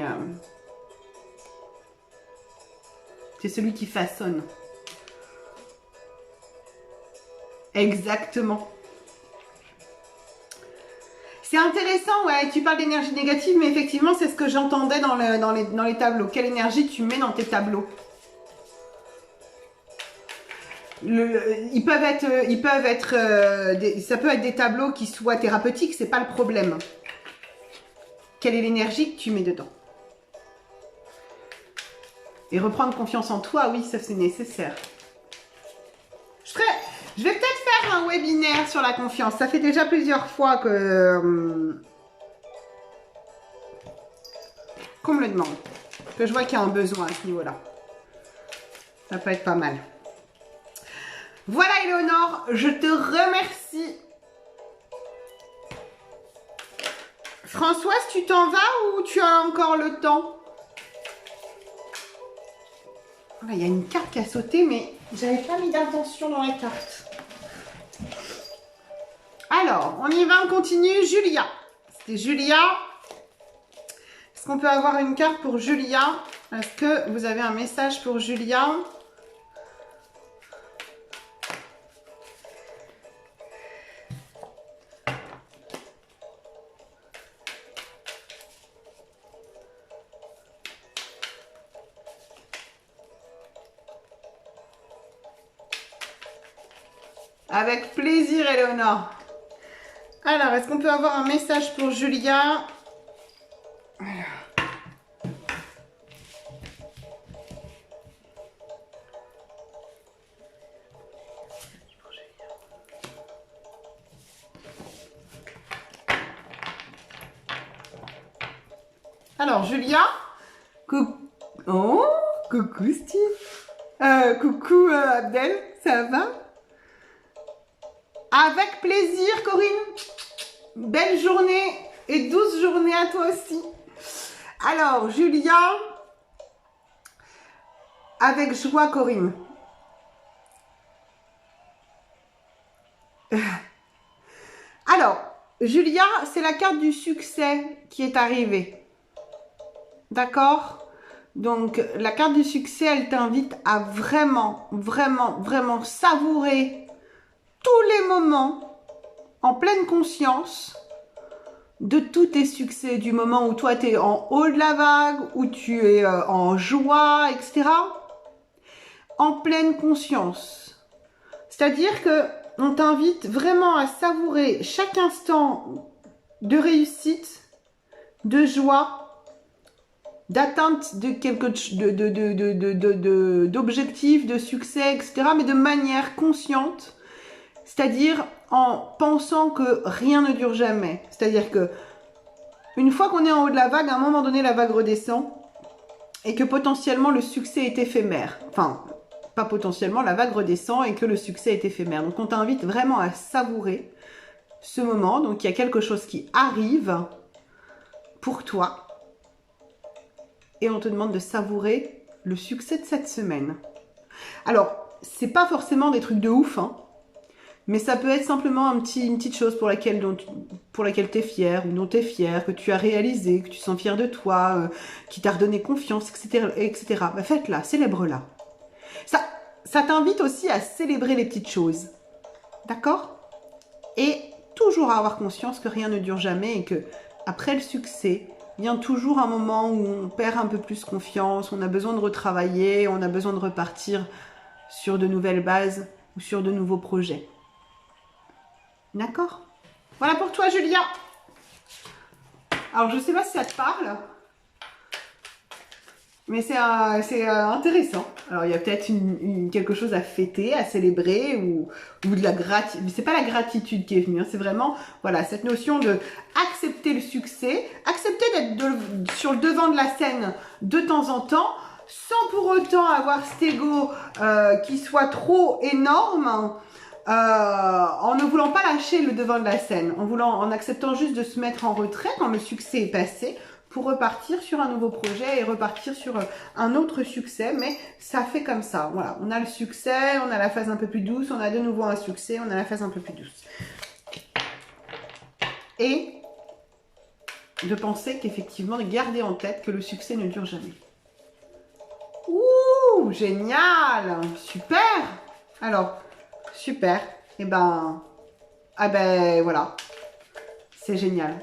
c'est celui qui façonne. Exactement. C'est intéressant, ouais, tu parles d'énergie négative, mais effectivement, c'est ce que j'entendais dans les tableaux. Quelle énergie tu mets dans tes tableaux? Ça peut être des tableaux qui soient thérapeutiques, c'est pas le problème. Quelle est l'énergie que tu mets dedans? Et reprendre confiance en toi, oui, ça c'est nécessaire. Je vais peut-être faire un webinaire sur la confiance. Ça fait déjà plusieurs fois qu'on me le demande. Que je vois qu'il y a un besoin à ce niveau-là. Ça peut être pas mal. Voilà, Éléonore, je te remercie. Françoise, tu t'en vas ou tu as encore le temps? Il y a une carte qui a sauté, mais j'avais pas mis d'intention dans la carte. Alors, on y va, on continue. Julia. C'était Julia. Est-ce qu'on peut avoir une carte pour Julia? Est-ce que vous avez un message pour Julia? Avec plaisir, Éléonore. Alors, est-ce qu'on peut avoir un message pour Julia? Alors, Julia. Oh, coucou Steve. Coucou Abdel, ça va? Avec plaisir, Corinne. Belle journée et douce journée à toi aussi. Alors, Julia, avec joie, Corinne. Alors, Julia, c'est la carte du succès qui est arrivée. D'accord? Donc, la carte du succès, elle t'invite à vraiment, vraiment, vraiment savourer tous les moments en pleine conscience de tous tes succès, du moment où toi tu es en haut de la vague, où tu es en joie, etc. En pleine conscience. C'est-à-dire que on t'invite vraiment à savourer chaque instant de réussite, de joie, d'atteinte de d'objectifs, de succès, etc. Mais de manière consciente, c'est-à-dire en pensant que rien ne dure jamais. C'est-à-dire que une fois qu'on est en haut de la vague, à un moment donné, la vague redescend et que potentiellement le succès est éphémère. Enfin, pas potentiellement, la vague redescend et que le succès est éphémère. Donc on t'invite vraiment à savourer ce moment. Donc il y a quelque chose qui arrive pour toi et on te demande de savourer le succès de cette semaine. Alors, c'est pas forcément des trucs de ouf, hein, mais ça peut être simplement une petite chose pour laquelle tu es fier ou dont tu es fier, que tu as réalisé, que tu sens fier de toi, qui t'a redonné confiance, etc. etc. Bah, faites-la, célèbre-la. Ça t'invite aussi à célébrer les petites choses. D'accord? Et toujours à avoir conscience que rien ne dure jamais et que après le succès, vient toujours un moment où on perd un peu plus confiance, on a besoin de retravailler, on a besoin de repartir sur de nouvelles bases ou sur de nouveaux projets. D'accord? Voilà pour toi, Julia. Alors, je ne sais pas si ça te parle, mais c'est intéressant. Alors, il y a peut-être quelque chose à fêter, à célébrer ou de la gratitude. C'est pas la gratitude qui est venue, hein, c'est vraiment voilà, cette notion de accepter le succès, accepter d'être sur le devant de la scène de temps en temps, sans pour autant avoir cet ego qui soit trop énorme. En ne voulant pas lâcher le devant de la scène, en acceptant juste de se mettre en retrait quand le succès est passé pour repartir sur un nouveau projet et repartir sur un autre succès, mais ça fait comme ça, voilà, on a le succès, on a la phase un peu plus douce, on a de nouveau un succès, on a la phase un peu plus douce. Et de penser qu'effectivement, de garder en tête que le succès ne dure jamais. Ouh, génial, super. Alors, super. Et ben, voilà, c'est génial.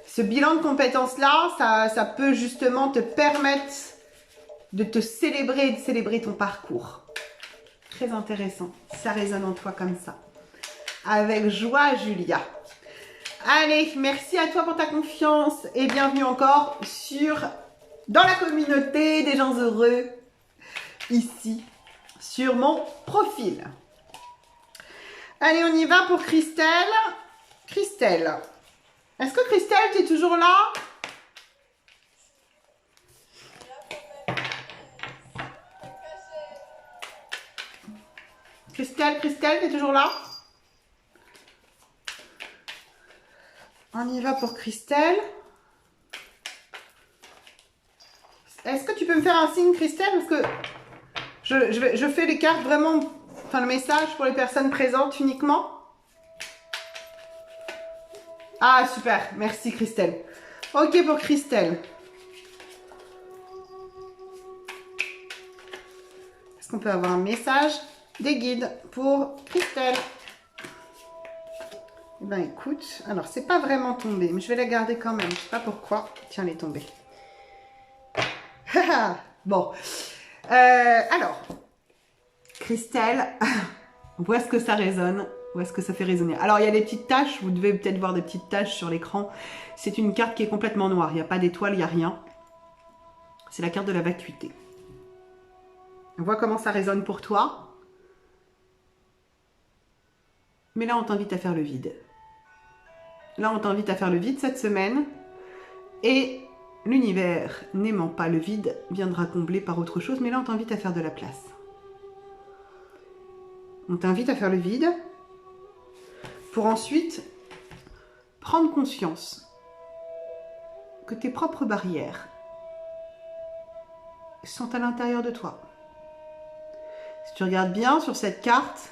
Ce bilan de compétences-là, ça peut justement te permettre de te célébrer et de célébrer ton parcours. Très intéressant. Ça résonne en toi comme ça. Avec joie, Julia. Allez, merci à toi pour ta confiance et bienvenue encore dans la communauté des gens heureux, ici, sur mon profil. Allez, on y va pour Christelle. Christelle, est-ce que Christelle, tu es toujours là? Christelle, tu es toujours là? On y va pour Christelle. Est-ce que tu peux me faire un signe, Christelle? Parce que je fais les cartes vraiment, enfin le message pour les personnes présentes uniquement. Ah, super. Merci, Christelle. Ok pour Christelle. Est-ce qu'on peut avoir un message des guides pour Christelle? Eh ben, écoute. Alors, c'est pas vraiment tombé, mais je vais la garder quand même. Je sais pas pourquoi. Tiens, elle est tombée. Bon. Alors, Christelle, où est-ce que ça résonne? Où est-ce que ça fait résonner? Alors, il y a des petites taches. Vous devez peut-être voir des petites taches sur l'écran. C'est une carte qui est complètement noire. Il n'y a pas d'étoile, il n'y a rien. C'est la carte de la vacuité. On voit comment ça résonne pour toi. Mais là, on t'invite à faire le vide. Là, on t'invite à faire le vide cette semaine. Et l'univers, n'aimant pas le vide, viendra combler par autre chose. Mais là, on t'invite à faire de la place. On t'invite à faire le vide pour ensuite prendre conscience que tes propres barrières sont à l'intérieur de toi. Si tu regardes bien sur cette carte,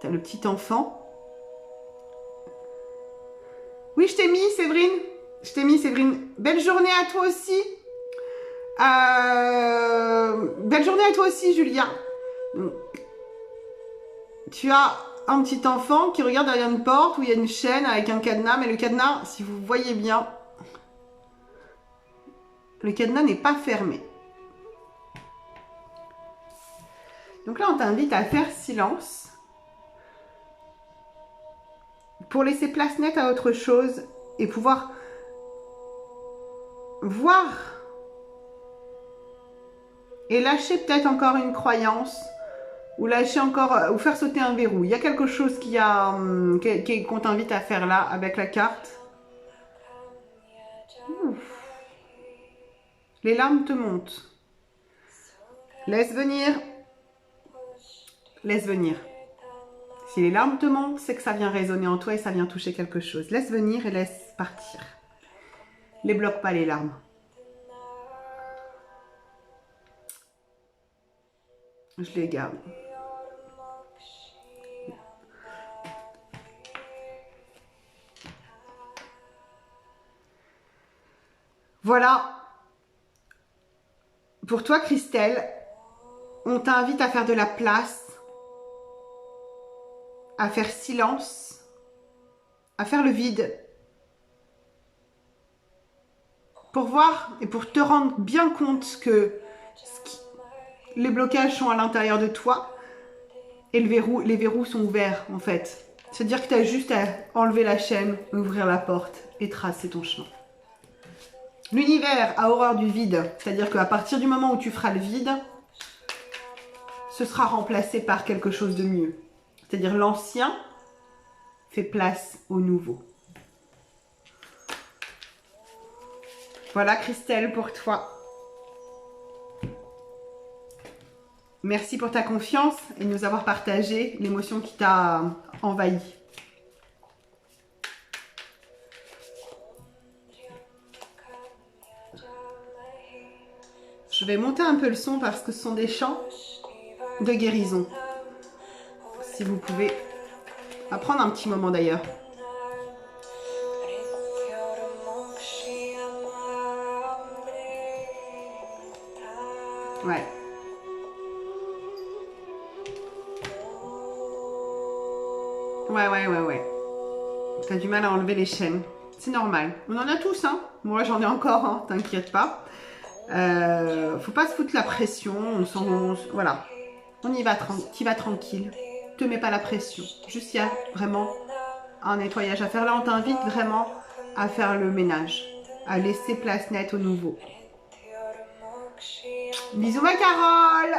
tu as le petit enfant. Oui, je t'ai mis, Séverine. Je t'ai mis, Séverine. Belle journée à toi aussi. Belle journée à toi aussi, Julia. Tu as un petit enfant qui regarde derrière une porte où il y a une chaîne avec un cadenas, mais le cadenas, si vous voyez bien, le cadenas n'est pas fermé. Donc là, on t'invite à faire silence pour laisser place nette à autre chose et pouvoir voir et lâcher peut-être encore une croyance ou lâcher encore ou faire sauter un verrou. Il y a quelque chose qu'on t'invite à faire là avec la carte. Ouf. Les larmes te montent. Laisse venir. Laisse venir. Si les larmes te montent, c'est que ça vient résonner en toi et ça vient toucher quelque chose. Laisse venir et laisse partir. Les bloque pas les larmes. Je les garde. Voilà. Pour toi, Christelle, on t'invite à faire de la place, à faire silence, à faire le vide. Pour voir et pour te rendre bien compte que les blocages sont à l'intérieur de toi et les verrous sont ouverts en fait. C'est-à-dire que tu as juste à enlever la chaîne, ouvrir la porte et tracer ton chemin. L'univers a horreur du vide, c'est-à-dire qu'à partir du moment où tu feras le vide, ce sera remplacé par quelque chose de mieux. C'est-à-dire l'ancien fait place au nouveau. Voilà Christelle pour toi. Merci pour ta confiance et de nous avoir partagé l'émotion qui t'a envahi. Je vais monter un peu le son parce que ce sont des chants de guérison. Si vous pouvez prendre un petit moment d'ailleurs. Ouais. Ouais. T'as du mal à enlever les chaînes. C'est normal. On en a tous, hein. Moi, j'en ai encore, hein. T'inquiète pas. Faut pas se foutre la pression. Voilà. On y va, tu vas tranquille. Te mets pas la pression. Juste, il y a vraiment un nettoyage à faire. Là, on t'invite vraiment à faire le ménage. À laisser place nette au nouveau. Bisous ma Carole.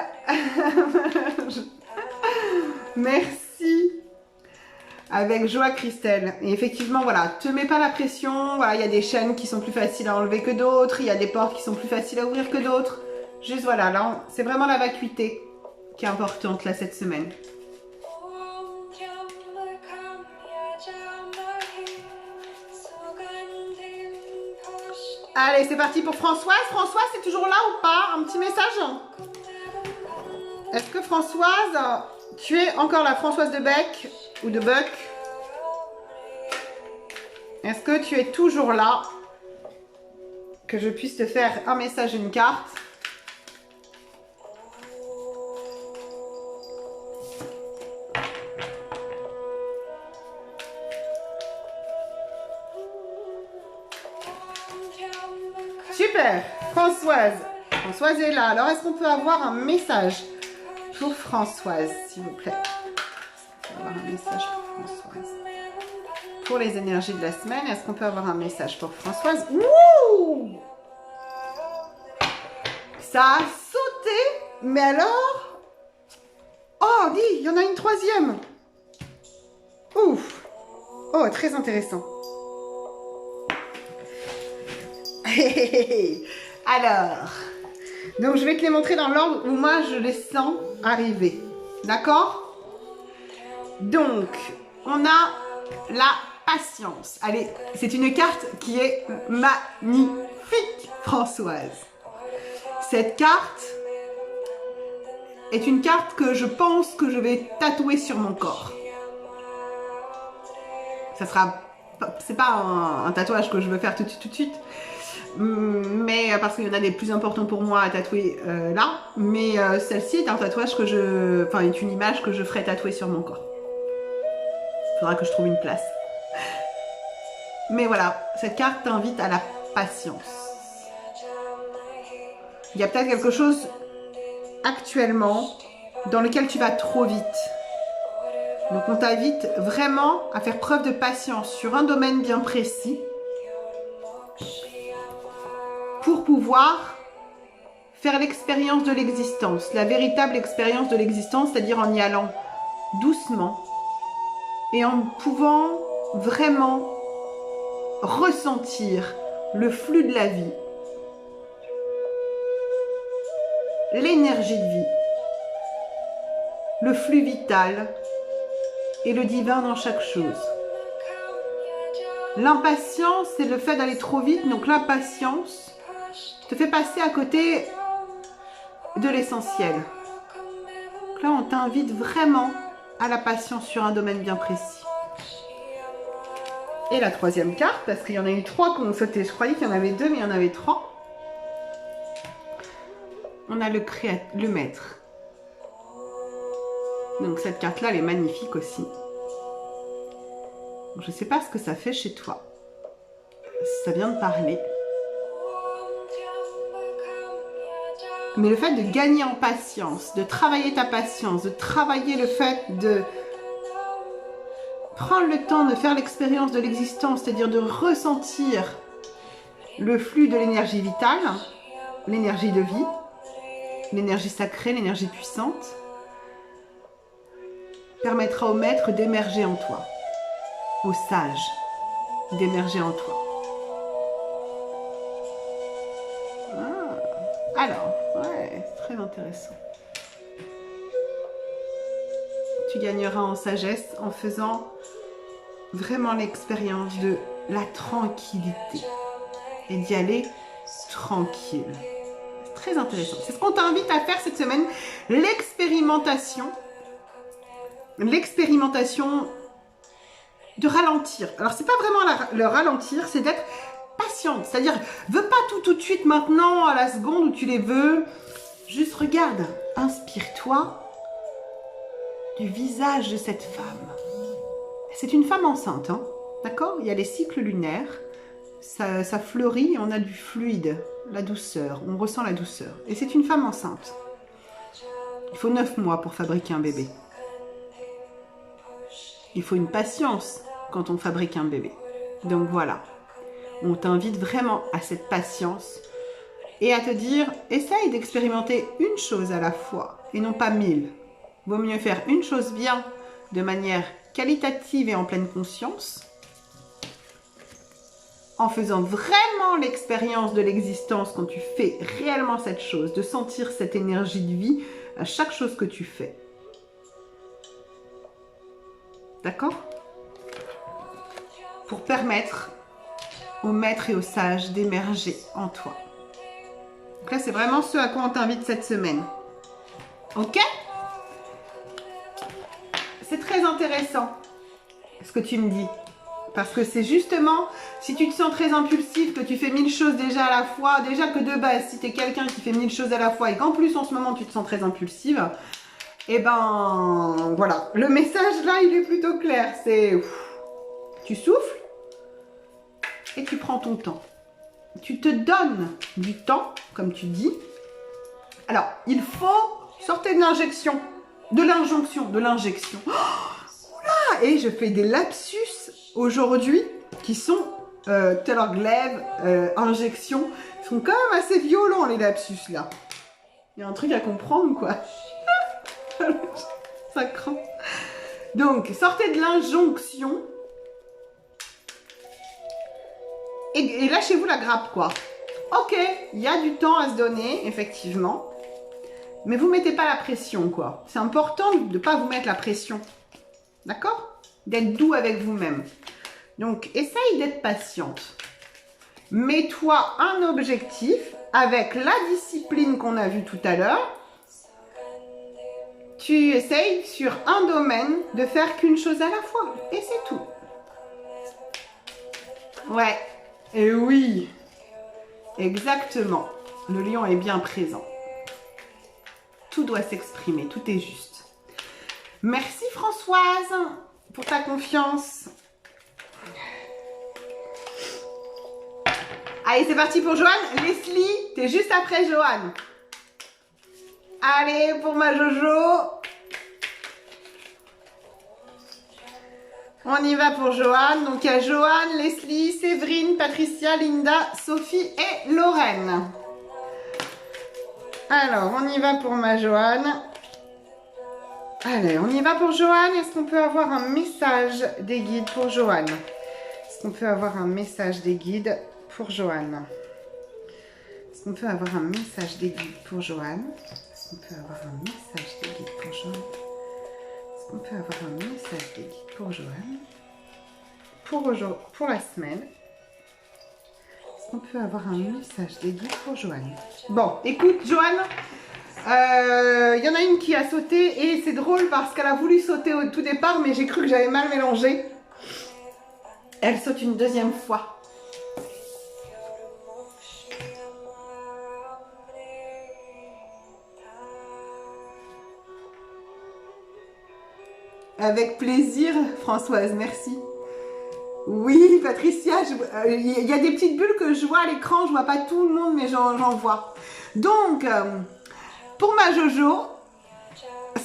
Merci. Avec joie Christelle. Et effectivement, voilà, te mets pas la pression. Voilà, il y a des chaînes qui sont plus faciles à enlever que d'autres. Il y a des portes qui sont plus faciles à ouvrir que d'autres. Juste voilà, là, c'est vraiment la vacuité qui est importante là cette semaine. Allez, c'est parti pour Françoise. Françoise, c'est toujours là ou pas? Un petit message? Est-ce que Françoise, tu es encore la Françoise de Bec ou de Buck? Est-ce que tu es toujours là? Que je puisse te faire un message, une carte. Super, Françoise. Françoise est là. Alors, est-ce qu'on peut avoir un message pour Françoise, s'il vous plaît? On peut avoir un message pour Françoise. Pour les énergies de la semaine, est-ce qu'on peut avoir un message pour Françoise? Ouh! Ça a sauté, mais alors... Oh, dis, il y en a une troisième. Ouf! Oh, très intéressant. Alors, donc je vais te les montrer dans l'ordre où moi je les sens arriver. D'accord? Donc, on a la patience. Allez, c'est une carte qui est magnifique, Françoise. Cette carte est une carte que je pense que je vais tatouer sur mon corps. Ça sera... C'est pas un tatouage que je veux faire tout de suite. Mais parce qu'il y en a des plus importants pour moi à tatouer là. Mais celle-ci est un tatouage que je... Enfin, est une image que je ferai tatouer sur mon corps. Il faudra que je trouve une place. Mais voilà, cette carte t'invite à la patience. Il y a peut-être quelque chose actuellement dans lequel tu vas trop vite. Donc on t'invite vraiment à faire preuve de patience sur un domaine bien précis pour pouvoir faire l'expérience de l'existence, la véritable expérience de l'existence, c'est-à-dire en y allant doucement et en pouvant vraiment ressentir le flux de la vie, l'énergie de vie, le flux vital et le divin dans chaque chose. L'impatience, c'est le fait d'aller trop vite, donc l'impatience te fait passer à côté de l'essentiel. Donc là, on t'invite vraiment à la patience sur un domaine bien précis. Et la troisième carte, parce qu'il y en a eu 3 qui ont sauté. Je croyais qu'il y en avait 2, mais il y en avait 3. On a le maître. Donc cette carte-là, elle est magnifique aussi. Je ne sais pas ce que ça fait chez toi. Si ça vient de parler. Mais le fait de gagner en patience, de travailler ta patience, de travailler le fait de prendre le temps de faire l'expérience de l'existence, c'est-à-dire de ressentir le flux de l'énergie vitale, l'énergie de vie, l'énergie sacrée, l'énergie puissante, permettra au maître d'émerger en toi, au sage d'émerger en toi. Alors, ouais, c'est très intéressant. Tu gagneras en sagesse en faisant vraiment l'expérience de la tranquillité et d'y aller tranquille. C'est très intéressant. C'est ce qu'on t'invite à faire cette semaine, l'expérimentation de ralentir. Alors, c'est pas vraiment le ralentir, c'est d'être patiente. C'est-à-dire, veux pas tout de suite maintenant, à la seconde où tu les veux. Juste regarde, inspire-toi du visage de cette femme. C'est une femme enceinte, hein, d'accord? Il y a les cycles lunaires, ça fleurit et on a du fluide, la douceur, on ressent la douceur. Et c'est une femme enceinte. Il faut 9 mois pour fabriquer un bébé. Il faut une patience quand on fabrique un bébé. Donc voilà, on t'invite vraiment à cette patience et à te dire, essaye d'expérimenter une chose à la fois et non pas 1000. Vaut mieux faire une chose bien de manière qualitative et en pleine conscience, en faisant vraiment l'expérience de l'existence quand tu fais réellement cette chose, de sentir cette énergie de vie à chaque chose que tu fais. D'accord? Pour permettre au maître et au sage d'émerger en toi. Donc là, c'est vraiment ce à quoi on t'invite cette semaine. Ok? C'est très intéressant ce que tu me dis. Parce que c'est justement, si tu te sens très impulsif, que tu fais 1000 choses déjà à la fois, déjà que de base, si tu es quelqu'un qui fait 1000 choses à la fois et qu'en plus en ce moment tu te sens très impulsive, et ben voilà, le message là il est plutôt clair. C'est tu souffles et tu prends ton temps. Tu te donnes du temps, comme tu dis. Alors, il faut sortir de l'injection. De l'injection. Oh, oula, et je fais des lapsus aujourd'hui qui sont tel glaive, injection. Ils sont quand même assez violents les lapsus là. Il y a un truc à comprendre quoi. Ça craint. Donc, sortez de l'injonction. Et lâchez-vous la grappe, quoi. Ok, il y a du temps à se donner, effectivement. Mais vous ne mettez pas la pression, quoi. C'est important de ne pas vous mettre la pression. D'accord? D'être doux avec vous-même. Donc, essaye d'être patiente. Mets-toi un objectif avec la discipline qu'on a vue tout à l'heure. Tu essayes sur un domaine de faire qu'une chose à la fois. Et c'est tout. Ouais. Et oui. Exactement. Le lion est bien présent. Tout doit s'exprimer. Tout est juste. Merci Françoise pour ta confiance. Allez, c'est parti pour Joanne. Leslie, t'es juste après Joanne. Allez, pour ma Jojo. On y va pour Joanne. Donc, il y a Joanne, Leslie, Séverine, Patricia, Linda, Sophie et Lorraine. Alors, on y va pour ma Joanne. Allez, on y va pour Joanne. Est-ce qu'on peut avoir un message des guides pour Joanne? Est-ce qu'on peut avoir un message des guides pour Joanne? Est-ce qu'on peut avoir un message des guides pour Joanne? Est-ce qu'on peut avoir un message des guides pour Joanne? Est-ce qu'on peut avoir un message des guides pour Joanne? Pour la semaine. Est-ce qu'on peut avoir un message des guides pour Joanne? Bon, écoute, Joanne, il y en a une qui a sauté et c'est drôle parce qu'elle a voulu sauter au tout départ, mais j'ai cru que j'avais mal mélangé. Elle saute une deuxième fois. Avec plaisir, Françoise, merci. Oui, Patricia, il y a des petites bulles que je vois à l'écran, je vois pas tout le monde, mais j'en vois. Donc, pour ma Jojo,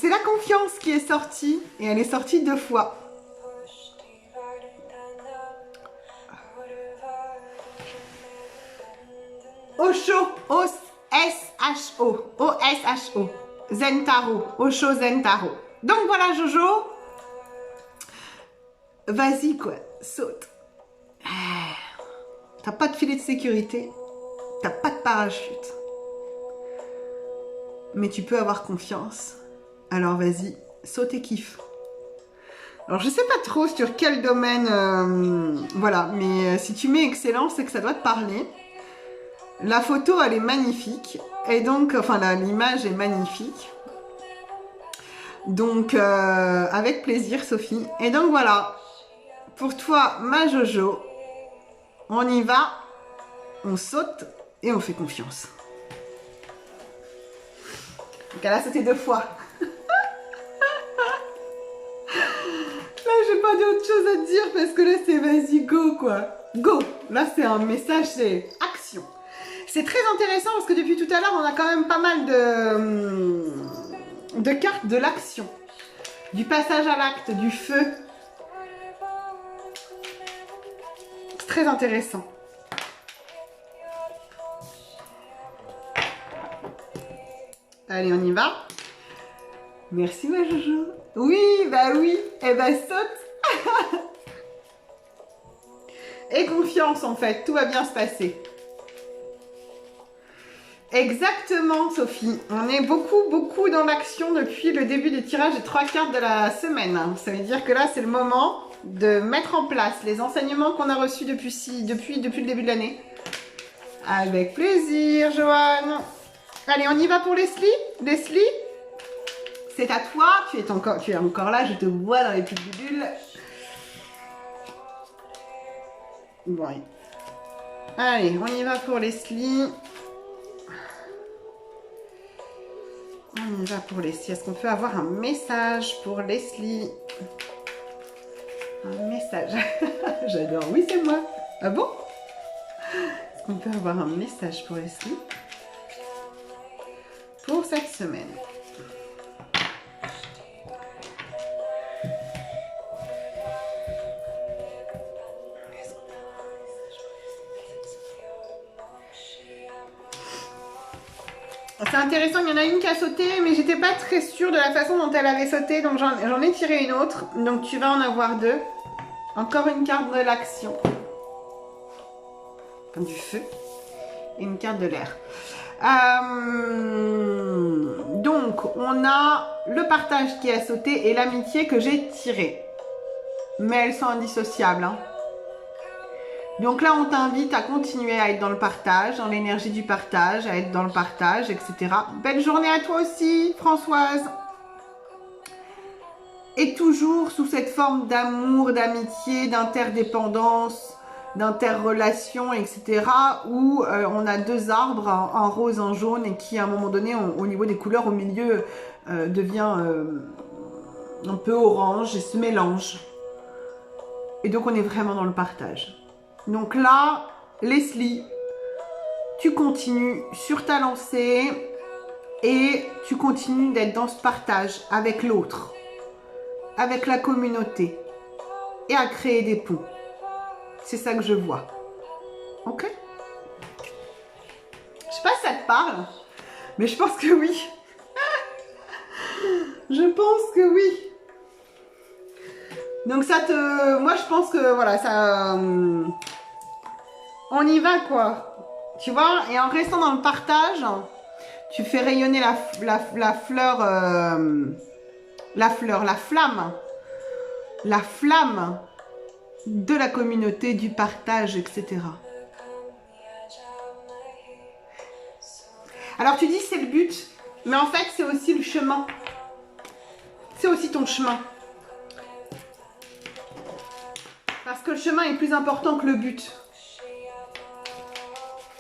c'est la confiance qui est sortie, et elle est sortie 2 fois. Osho, O-S-H-O, O-S-H-O, Zentaro, Osho Zentaro. Donc voilà Jojo, vas-y quoi, saute. T'as pas de filet de sécurité, t'as pas de parachute, mais tu peux avoir confiance. Alors vas-y, saute et kiffe. Alors je sais pas trop sur quel domaine, voilà, mais si tu mets excellent, c'est que ça doit te parler. La photo elle est magnifique, et donc, enfin l'image est magnifique. Donc, avec plaisir, Sophie. Et donc, voilà. Pour toi, ma Jojo, on y va, on saute et on fait confiance. Donc, elle a sauté 2 fois. Là, j'ai pas d'autre chose à te dire parce que là, c'est vas-y, go, quoi. Go. Là, c'est un message, c'est action. C'est très intéressant parce que depuis tout à l'heure, on a quand même pas mal de cartes de l'action, du passage à l'acte, du feu. C'est très intéressant. Allez, on y va. Merci ma Jojo. Oui, bah oui. Eh ben saute. Et confiance en fait, tout va bien se passer. Exactement Sophie, on est beaucoup dans l'action depuis le début des tirages des 3 cartes de la semaine. Ça veut dire que là c'est le moment de mettre en place les enseignements qu'on a reçus depuis le début de l'année. Avec plaisir Joanne. Allez on y va pour Leslie. Leslie, c'est à toi, tu es encore là, je te vois dans les petites bulles. Bon, allez, on y va pour Leslie. On y va pour Leslie. Est-ce qu'on peut avoir un message pour Leslie? Un message. J'adore. Oui, c'est moi. Ah bon? Est-ce qu'on peut avoir un message pour Leslie? Pour cette semaine. C'est intéressant, il y en a une qui a sauté, mais j'étais pas très sûre de la façon dont elle avait sauté, donc j'en ai tiré une autre. Donc tu vas en avoir 2. Encore une carte de l'action. Du feu. Et une carte de l'air. Donc on a le partage qui a sauté et l'amitié que j'ai tiré. Mais elles sont indissociables. Hein. Donc là, on t'invite à continuer à être dans le partage, dans l'énergie du partage, à être dans le partage, etc. Belle journée à toi aussi, Françoise. Et toujours sous cette forme d'amour, d'amitié, d'interdépendance, d'interrelation, etc. Où on a 2 arbres, un rose, un jaune, et qui à un moment donné, au niveau des couleurs, au milieu, devient un peu orange et se mélange. Et donc on est vraiment dans le partage. Donc là, Leslie, tu continues sur ta lancée et tu continues d'être dans ce partage avec l'autre, avec la communauté et à créer des ponts. C'est ça que je vois. Ok? Je sais pas si ça te parle, mais je pense que oui. Je pense que oui. Donc ça te... Moi je pense que voilà, ça... on y va quoi. Tu vois? Et en restant dans le partage, tu fais rayonner la fleur... la flamme. La flamme de la communauté, du partage, etc. Alors tu dis c'est le but, mais en fait c'est aussi le chemin. C'est aussi ton chemin. Parce que le chemin est plus important que le but.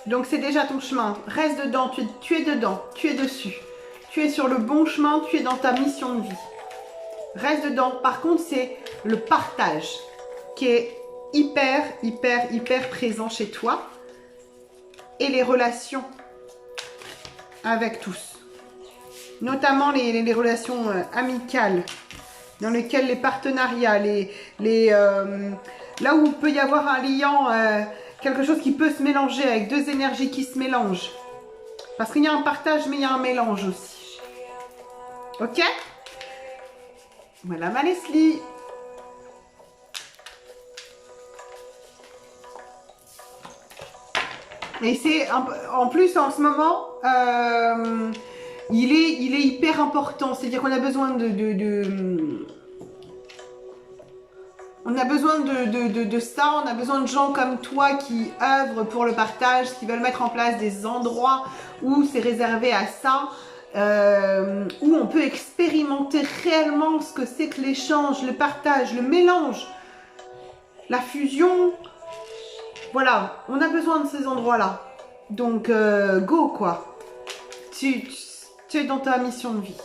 Donc c'est déjà ton chemin. Reste dedans, tu es dedans, tu es dessus. Tu es sur le bon chemin, tu es dans ta mission de vie. Reste dedans. Par contre, c'est le partage qui est hyper, hyper, hyper présent chez toi. Et les relations avec tous. Notamment les relations amicales, dans lesquelles les partenariats, là où il peut y avoir un lien, quelque chose qui peut se mélanger avec deux énergies qui se mélangent. Parce qu'il y a un partage, mais il y a un mélange aussi. Ok? Voilà ma Leslie. Et c'est en plus en ce moment, il est hyper important. C'est-à-dire qu'on a besoin on a besoin de ça. On a besoin de gens comme toi qui œuvrent pour le partage, qui veulent mettre en place des endroits où c'est réservé à ça, où on peut expérimenter réellement ce que c'est que l'échange, le partage, le mélange, la fusion. Voilà, on a besoin de ces endroits-là. Donc, go quoi. Tu es dans ta mission de vie.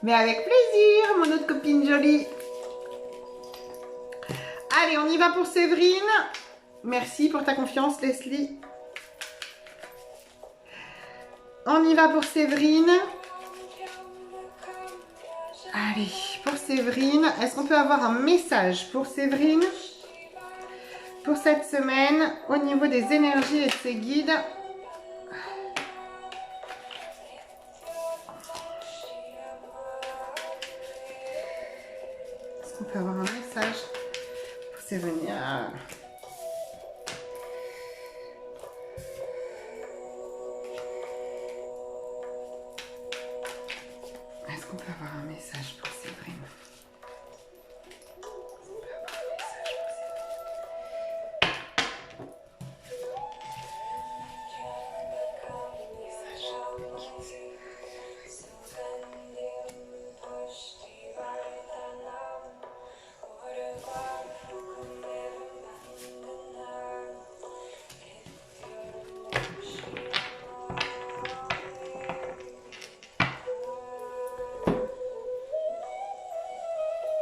Mais avec plaisir, mon autre copine jolie. Allez, on y va pour Séverine. Merci pour ta confiance, Leslie. On y va pour Séverine. Allez, pour Séverine. Est-ce qu'on peut avoir un message pour Séverine pour cette semaine au niveau des énergies et de ses guides? Est-ce qu'on peut avoir un message pour Séverine? Est-ce qu'on peut avoir un message pour Séverine?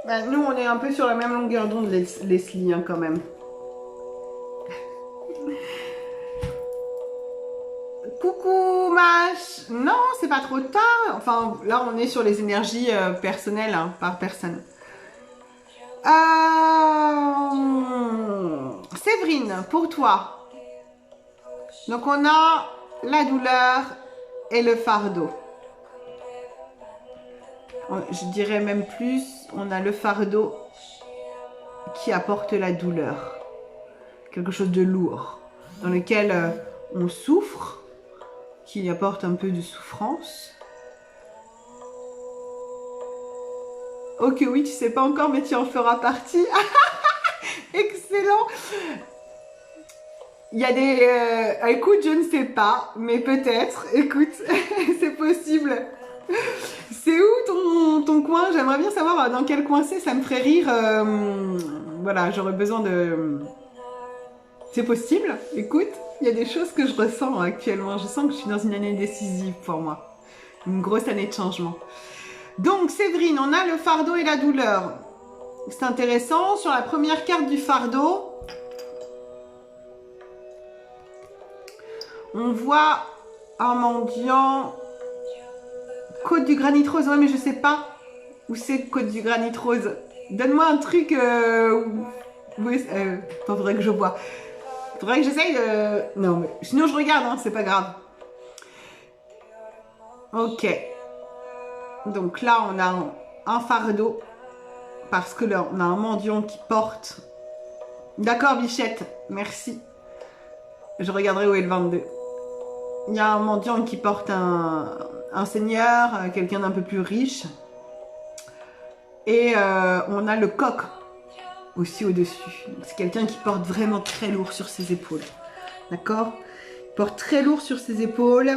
Bah, nous, on est un peu sur la même longueur d'onde, Leslie, hein, quand même. Coucou, Mash. Non, c'est pas trop tard. Enfin, là, on est sur les énergies personnelles, hein, par personne. Séverine, pour toi. Donc, on a la douleur et le fardeau. Je dirais même plus, on a le fardeau qui apporte la douleur. Quelque chose de lourd, dans lequel on souffre, qui apporte un peu de souffrance. Ok, oui, tu sais pas encore, mais tu en feras partie. Excellent. Il y a des... écoute, je ne sais pas, mais peut-être. Écoute, c'est possible. C'est où ton coin? J'aimerais bien savoir dans quel coin c'est, ça me ferait rire. Voilà, j'aurais besoin de... C'est possible? Écoute, il y a des choses que je ressens actuellement. Je sens que je suis dans une année décisive pour moi. Une grosse année de changement. Donc, Séverine, on a le fardeau et la douleur. C'est intéressant. Sur la première carte du fardeau, on voit un mendiant. Côte du granit rose. Ouais, mais je sais pas où c'est Côte du granit rose. Donne-moi un truc. Faudrait que je vois. Faudrait que j'essaye de. Non, mais sinon je regarde, hein, c'est pas grave. Ok. Donc là, on a un fardeau. Parce que là, on a un mendiant qui porte. D'accord, Bichette. Merci. Je regarderai où est le 22. Il y a un mendiant qui porte un seigneur, quelqu'un d'un peu plus riche. Et on a le coq aussi au-dessus. C'est quelqu'un qui porte vraiment très lourd sur ses épaules. D'accord? Il porte très lourd sur ses épaules.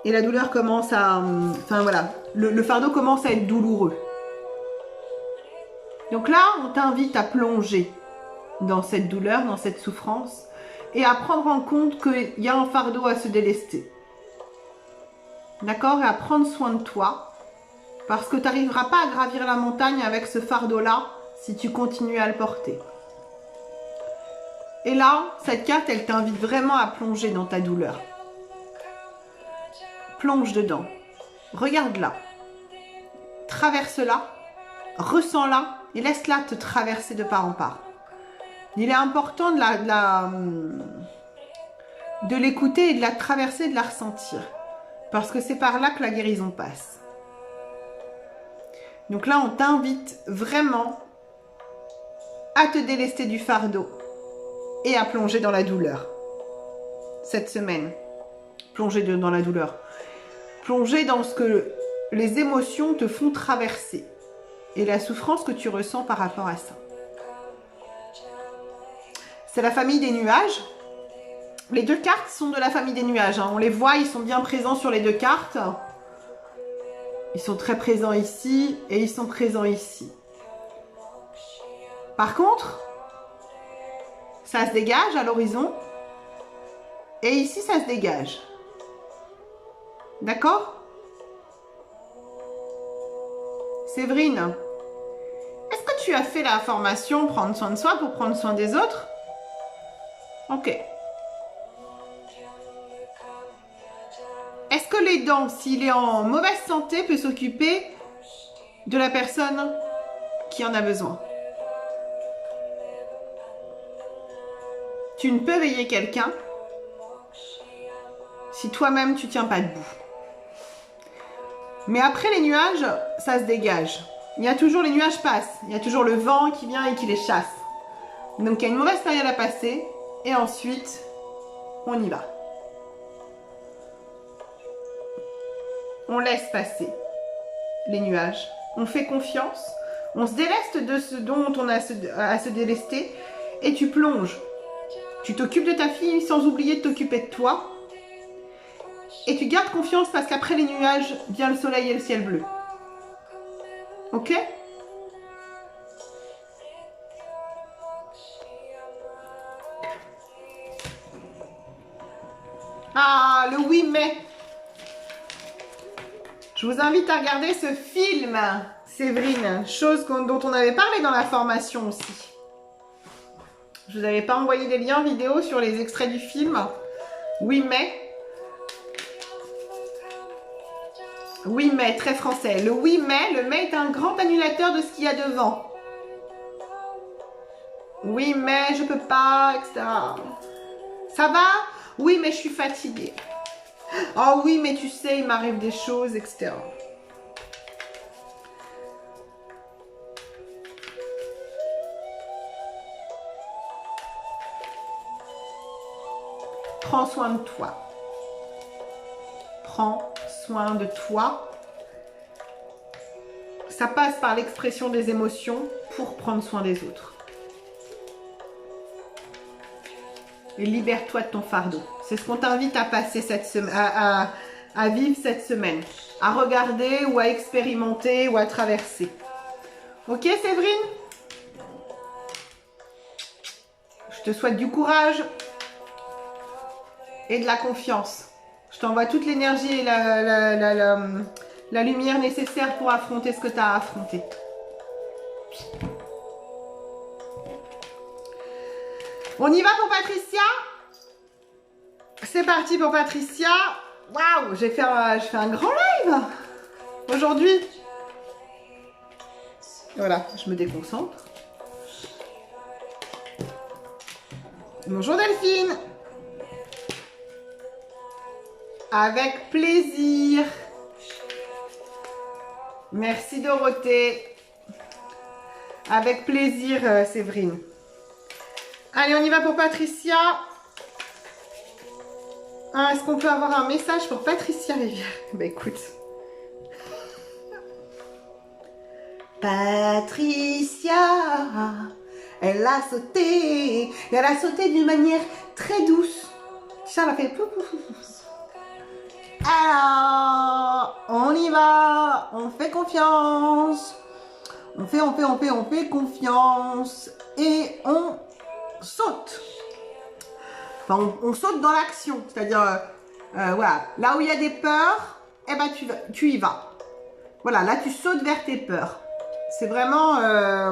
Et la douleur commence à... Enfin voilà, le fardeau commence à être douloureux. Donc là, on t'invite à plonger dans cette douleur, dans cette souffrance. Et à prendre en compte qu'il y a un fardeau à se délester. D'accord? Et à prendre soin de toi. Parce que tu n'arriveras pas à gravir la montagne avec ce fardeau-là si tu continues à le porter. Et là, cette carte, elle t'invite vraiment à plonger dans ta douleur. Plonge dedans. Regarde-la. Traverse-la. Ressens-la. Et laisse-la te traverser de part en part. Il est important de l'écouter et de la traverser, de la ressentir. Parce que c'est par là que la guérison passe. Donc là, on t'invite vraiment à te délester du fardeau et à plonger dans la douleur. Cette semaine, plonger dans la douleur. Plonger dans ce que les émotions te font traverser et la souffrance que tu ressens par rapport à ça. C'est la famille des nuages. Les deux cartes sont de la famille des nuages. Hein. On les voit, ils sont bien présents sur les deux cartes. Ils sont très présents ici et ils sont présents ici. Par contre, ça se dégage à l'horizon. Et ici, ça se dégage. D'accord? Séverine, est-ce que tu as fait la formation prendre soin de soi pour prendre soin des autres? Ok. Est-ce que l'aidant, s'il est en mauvaise santé, peut s'occuper de la personne qui en a besoin? Tu ne peux veiller quelqu'un si toi-même tu ne tiens pas debout. Mais après les nuages, ça se dégage. Il y a toujours, les nuages passent. Il y a toujours le vent qui vient et qui les chasse. Donc il y a une mauvaise période à passer. Et ensuite, on y va. On laisse passer les nuages. On fait confiance. On se déleste de ce dont on a à se délester. Et tu plonges. Tu t'occupes de ta fille sans oublier de t'occuper de toi. Et tu gardes confiance parce qu'après les nuages, vient le soleil et le ciel bleu. Ok? Ah, le 8 mai. Je vous invite à regarder ce film, Séverine. Chose dont on avait parlé dans la formation aussi. Je vous avais pas envoyé des liens vidéo sur les extraits du film. 8 mai. 8 mai, très français. Le 8 mai, le mai est un grand annulateur de ce qu'il y a devant. Oui, mais je peux pas, etc. Ça va? Oui, mais je suis fatiguée. Oh oui, mais tu sais, il m'arrive des choses, etc. Prends soin de toi. Prends soin de toi. Ça passe par l'expression des émotions pour prendre soin des autres. Et libère-toi de ton fardeau. C'est ce qu'on t'invite à passer cette semaine, à vivre cette semaine. À regarder ou à expérimenter ou à traverser. Ok, Séverine? Je te souhaite du courage et de la confiance. Je t'envoie toute l'énergie et la lumière nécessaire pour affronter ce que tu as à affronter. On y va pour Patricia? C'est parti pour Patricia. Waouh, je fais un grand live aujourd'hui. Voilà, je me déconcentre. Bonjour Delphine. Avec plaisir. Merci Dorothée. Avec plaisir Séverine. Allez, on y va pour Patricia. Ah, est-ce qu'on peut avoir un message pour Patricia Rivière? Ben écoute. Patricia, elle a sauté. Et elle a sauté d'une manière très douce. Ça, elle a fait pouf, pouf, pouf. Alors, on y va. On fait confiance. On fait confiance. Et on saute. Enfin, on saute dans l'action. C'est-à-dire, voilà, là où il y a des peurs, eh ben, tu y vas. Voilà, là, tu sautes vers tes peurs. C'est vraiment là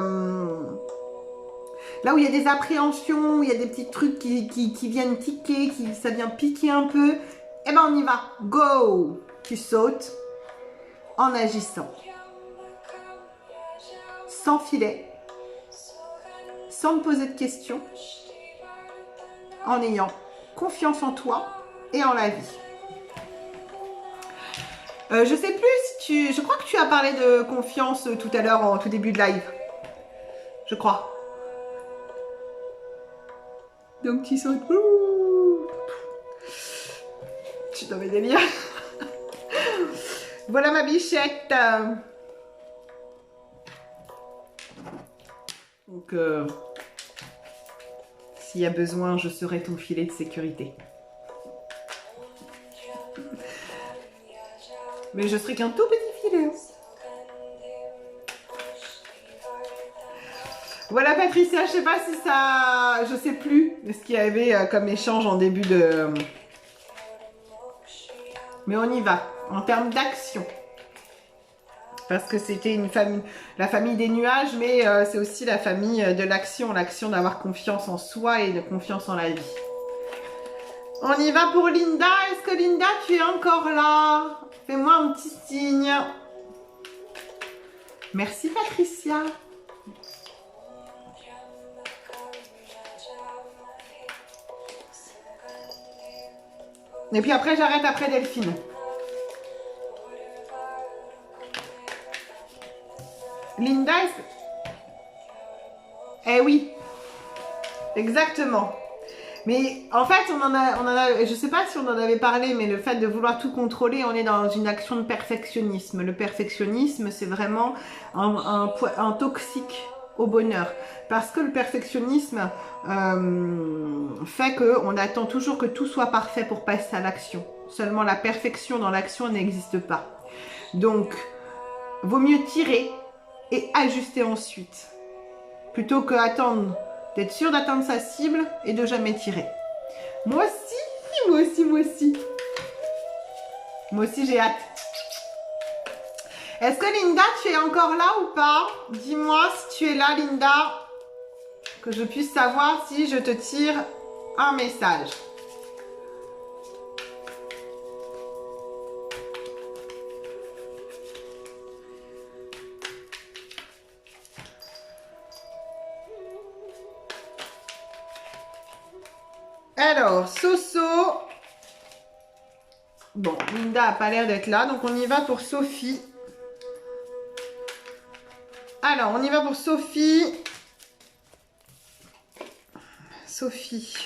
où il y a des appréhensions, où il y a des petits trucs qui viennent tiquer, ça vient piquer un peu. Eh ben, on y va. Go! Tu sautes en agissant. Sans filet. Sans te poser de questions. En ayant confiance en toi et en la vie. Je sais plus, je crois que tu as parlé de confiance tout à l'heure en tout début de live. Je crois. Donc tu sautes. Je suis dans mes délires. Voilà ma bichette. Donc, s'il y a besoin, je serai ton filet de sécurité. Mais je serai qu'un tout petit filet. Voilà Patricia, je sais pas si ça... Je sais plus ce qu'il y avait comme échange en début de... Mais on y va, en termes d'action. Parce que c'était une famille, la famille des nuages, mais c'est aussi la famille de l'action. L'action d'avoir confiance en soi et de confiance en la vie. On y va pour Linda. Est-ce que Linda, tu es encore là? Fais-moi un petit signe. Merci Patricia. Et puis après, j'arrête après Delphine. Linda, eh oui, exactement. Mais en fait, je sais pas si on en avait parlé, mais le fait de vouloir tout contrôler, on est dans une action de perfectionnisme. Le perfectionnisme, c'est vraiment un toxique au bonheur. Parce que le perfectionnisme fait qu'on attend toujours que tout soit parfait pour passer à l'action. Seulement la perfection dans l'action n'existe pas. Donc, vaut mieux tirer et ajuster ensuite. Plutôt que attendre d'être sûr d'atteindre sa cible et de jamais tirer. Moi aussi, moi aussi, moi aussi. Moi aussi, j'ai hâte. Est-ce que Linda, tu es encore là ou pas? Dis-moi si tu es là, Linda, que je puisse savoir si je te tire un message. Alors, Soso. Bon, Linda n'a pas l'air d'être là, donc on y va pour Sophie. Alors, on y va pour Sophie. Sophie.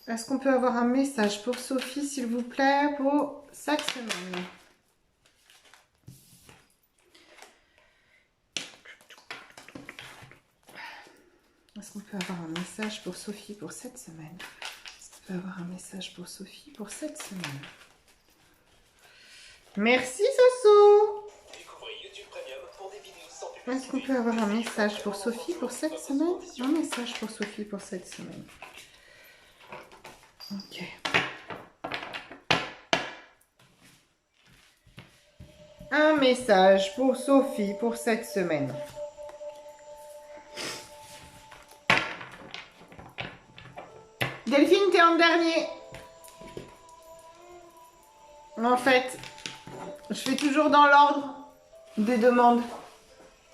Est-ce qu'on peut avoir un message pour Sophie, s'il vous plaît, pour cette semaine? Est-ce qu'on peut avoir un message pour Sophie pour cette semaine? Est-ce qu'on peut avoir un message pour Sophie pour cette semaine? Merci Soso. Est-ce qu'on peut avoir un message pour Sophie pour cette semaine? Un message pour Sophie pour cette semaine. Ok. Un message pour Sophie pour cette semaine. Delphine, t'es en dernier. En fait, je fais toujours dans l'ordre des demandes.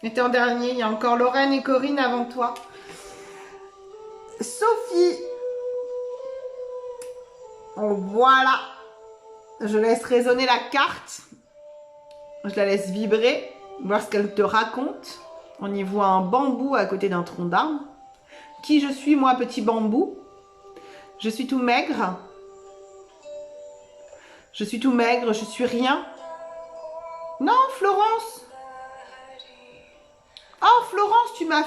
Et t'es en dernier. Il y a encore Lorraine et Corinne avant toi. Sophie. Oh, voilà. Je laisse résonner la carte. Je la laisse vibrer. Voir ce qu'elle te raconte. On y voit un bambou à côté d'un tronc d'arbre. Qui je suis, moi, petit bambou? Je suis tout maigre. Je suis tout maigre, je suis rien. Non, Florence. Oh, Florence, tu m'as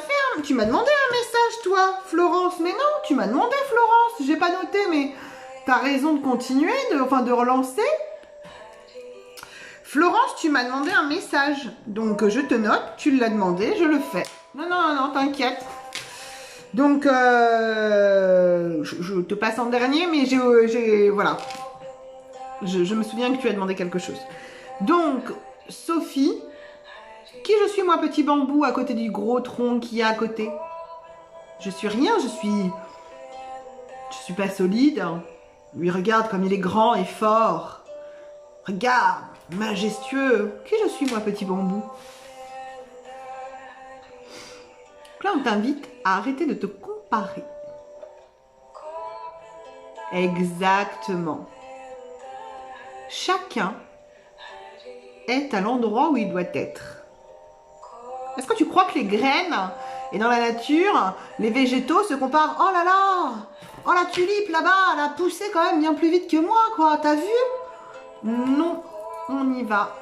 demandé un message, toi, Florence. Mais non, tu m'as demandé, Florence. J'ai pas noté, mais t'as raison de continuer, de relancer. Florence, tu m'as demandé un message. Donc, je te note, tu l'as demandé, je le fais. Non, non, non, t'inquiète. Donc, je te passe en dernier, mais voilà. Je me souviens que tu as demandé quelque chose. Donc, Sophie, qui je suis, moi, petit bambou, à côté du gros tronc qu'il y a à côté? Je suis rien, je suis pas solide. Lui, regarde comme il est grand et fort. Regarde, majestueux. Qui je suis, moi, petit bambou? Là, on t'invite à arrêter de te comparer. Exactement. Chacun est à l'endroit où il doit être. Est-ce que tu crois que les graines et dans la nature, les végétaux se comparent? Oh là là, oh la tulipe là-bas, elle a poussé quand même bien plus vite que moi, quoi. T'as vu? Non, on y va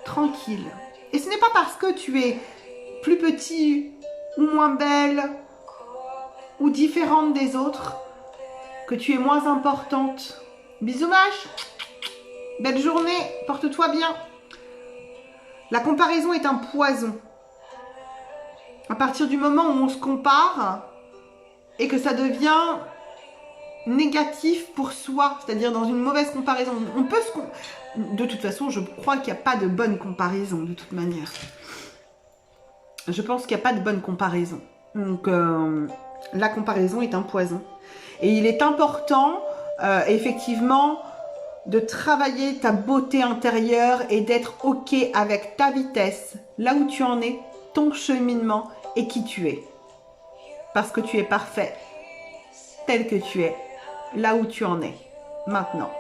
tranquille. Et ce n'est pas parce que tu es plus petit ou moins belle ou différente des autres que tu es moins importante. Bisous mâche. Belle journée, porte-toi bien. La comparaison est un poison. À partir du moment où on se compare et que ça devient négatif pour soi, c'est-à-dire dans une mauvaise comparaison, on peut de toute façon, je crois qu'il n'y a pas de bonne comparaison de toute manière. Je pense qu'il n'y a pas de bonne comparaison. Donc, la comparaison est un poison. Et il est important, effectivement, de travailler ta beauté intérieure et d'être OK avec ta vitesse, là où tu en es, ton cheminement et qui tu es. Parce que tu es parfait, tel que tu es, là où tu en es, maintenant.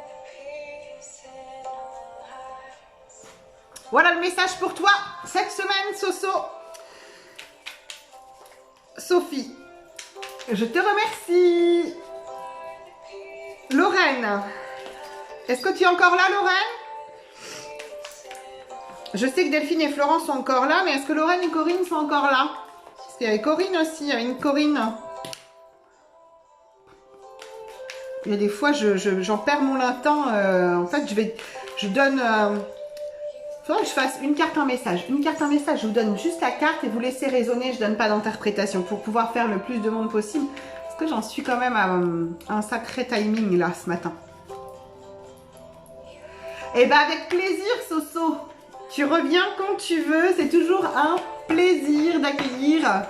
Voilà le message pour toi, cette semaine, Soso. Sophie, je te remercie. Lorraine, est-ce que tu es encore là, Lorraine? Je sais que Delphine et Florence sont encore là, mais est-ce que Lorraine et Corinne sont encore là? Parce qu'il y avait Corinne aussi, il y avait une Corinne. Il y a des fois, j'en perds mon latin. En fait, je donne... faudrait que je fasse une carte, un message. Une carte, un message, je vous donne juste la carte et vous laissez résonner, je donne pas d'interprétation pour pouvoir faire le plus de monde possible. Parce que j'en suis quand même à un sacré timing là, ce matin. Et ben avec plaisir, Soso. Tu reviens quand tu veux, c'est toujours un plaisir d'accueillir